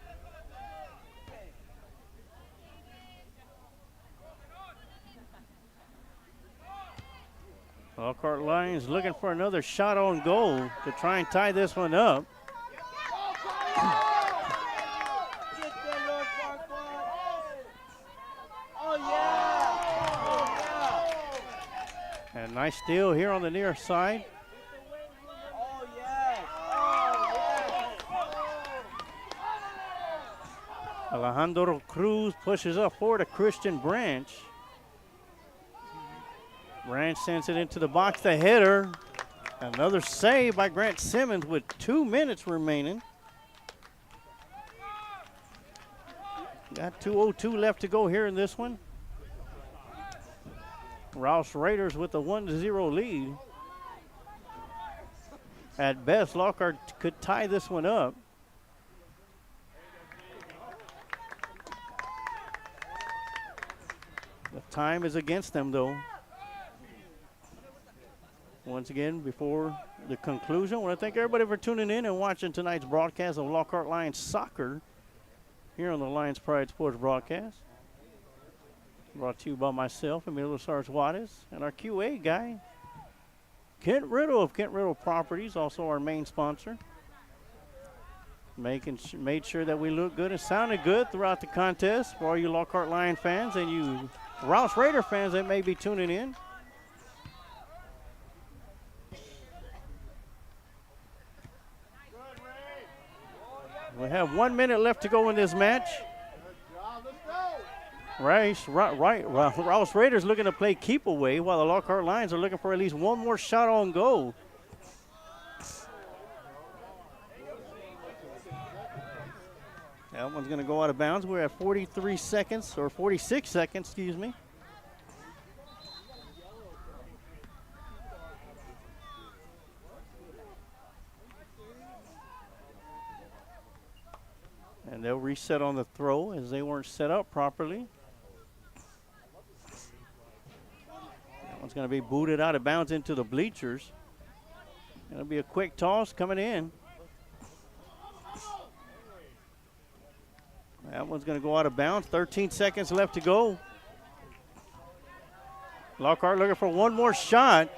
Lockhart Lions looking for another shot on goal to try and tie this one up. And nice steal here on the near side. Alejandro Cruz pushes up forward to Christian Branch. Ranch sends it into the box. The header. Another save by Grant Simmons with 2 minutes remaining. Got 2:02 left to go here in this one. Rouse Raiders with a 1-0 lead. At best, Lockhart could tie this one up. The time is against them, though. Once again, before the conclusion, I want to thank everybody for tuning in and watching tonight's broadcast of Lockhart Lions Soccer here on the Lions Pride Sports broadcast. Brought to you by myself, Emilio Juarez, and our QA guy, Kent Riddle of Kent Riddle Properties, also our main sponsor. Made sure that we looked good and sounded good throughout the contest for all you Lockhart Lion fans and you Rouse Raider fans that may be tuning in. We have 1 minute left to go in this match. Rouse Raiders looking to play keep away while the Lockhart Lions are looking for at least one more shot on goal. That one's going to go out of bounds. We're at 43 seconds, or 46 seconds, excuse me. And they'll reset on the throw as they weren't set up properly. That one's going to be booted out of bounds into the bleachers. It'll be a quick toss coming in. That one's going to go out of bounds. 13 seconds left to go. Lockhart looking for one more shot.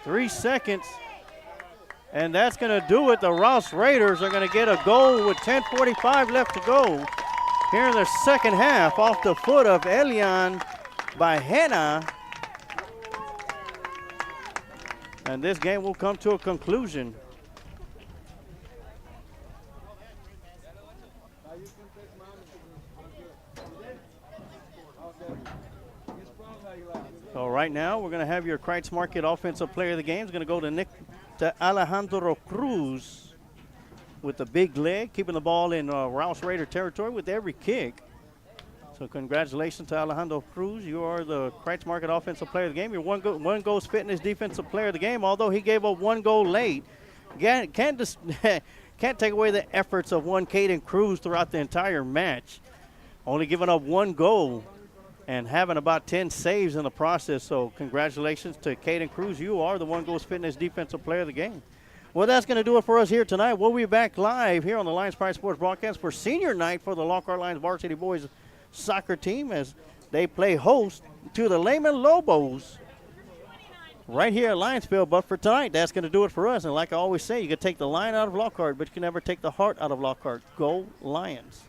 3 seconds. And that's going to do it. The Rouse Raiders are going to get a goal with 10:45 left to go here in the second half off the foot of Elian Bahena. And this game will come to a conclusion. So right now we're going to have your Kreitz Market Offensive Player of the Game. It's going to go to Alejandro Cruz with the big leg, keeping the ball in Rouse Raider territory with every kick. So congratulations to Alejandro Cruz. You are the Kreitz Market Offensive Player of the Game. You're one goals fitness Defensive Player of the Game, although he gave up 1 goal late. Can't take away the efforts of one Caden Cruz throughout the entire match. Only giving up 1 goal and having about 10 saves in the process. So congratulations to Caden Cruz. You are the one goals fitness Defensive Player of the Game. Well, that's going to do it for us here tonight. We'll be back live here on the Lions Pride Sports broadcast for senior night for the Lockhart Lions varsity boys soccer team as they play host to the Lehman Lobos right here at Lionsville. But for tonight, that's going to do it for us. And like I always say, you can take the line out of Lockhart, but you can never take the heart out of Lockhart. Go Lions.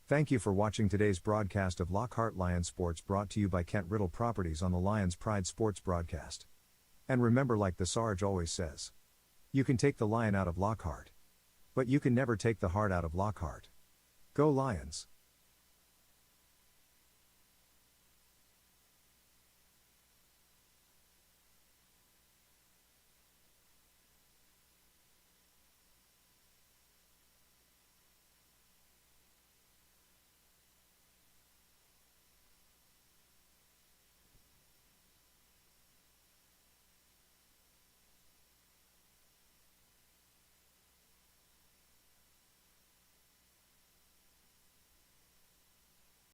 Thank you for watching today's broadcast of Lockhart Lions Sports, brought to you by Kent Riddle Properties on the Lions Pride Sports broadcast. And remember, like the Sarge always says, you can take the lion out of Lockhart, but you can never take the heart out of Lockhart. Go Lions!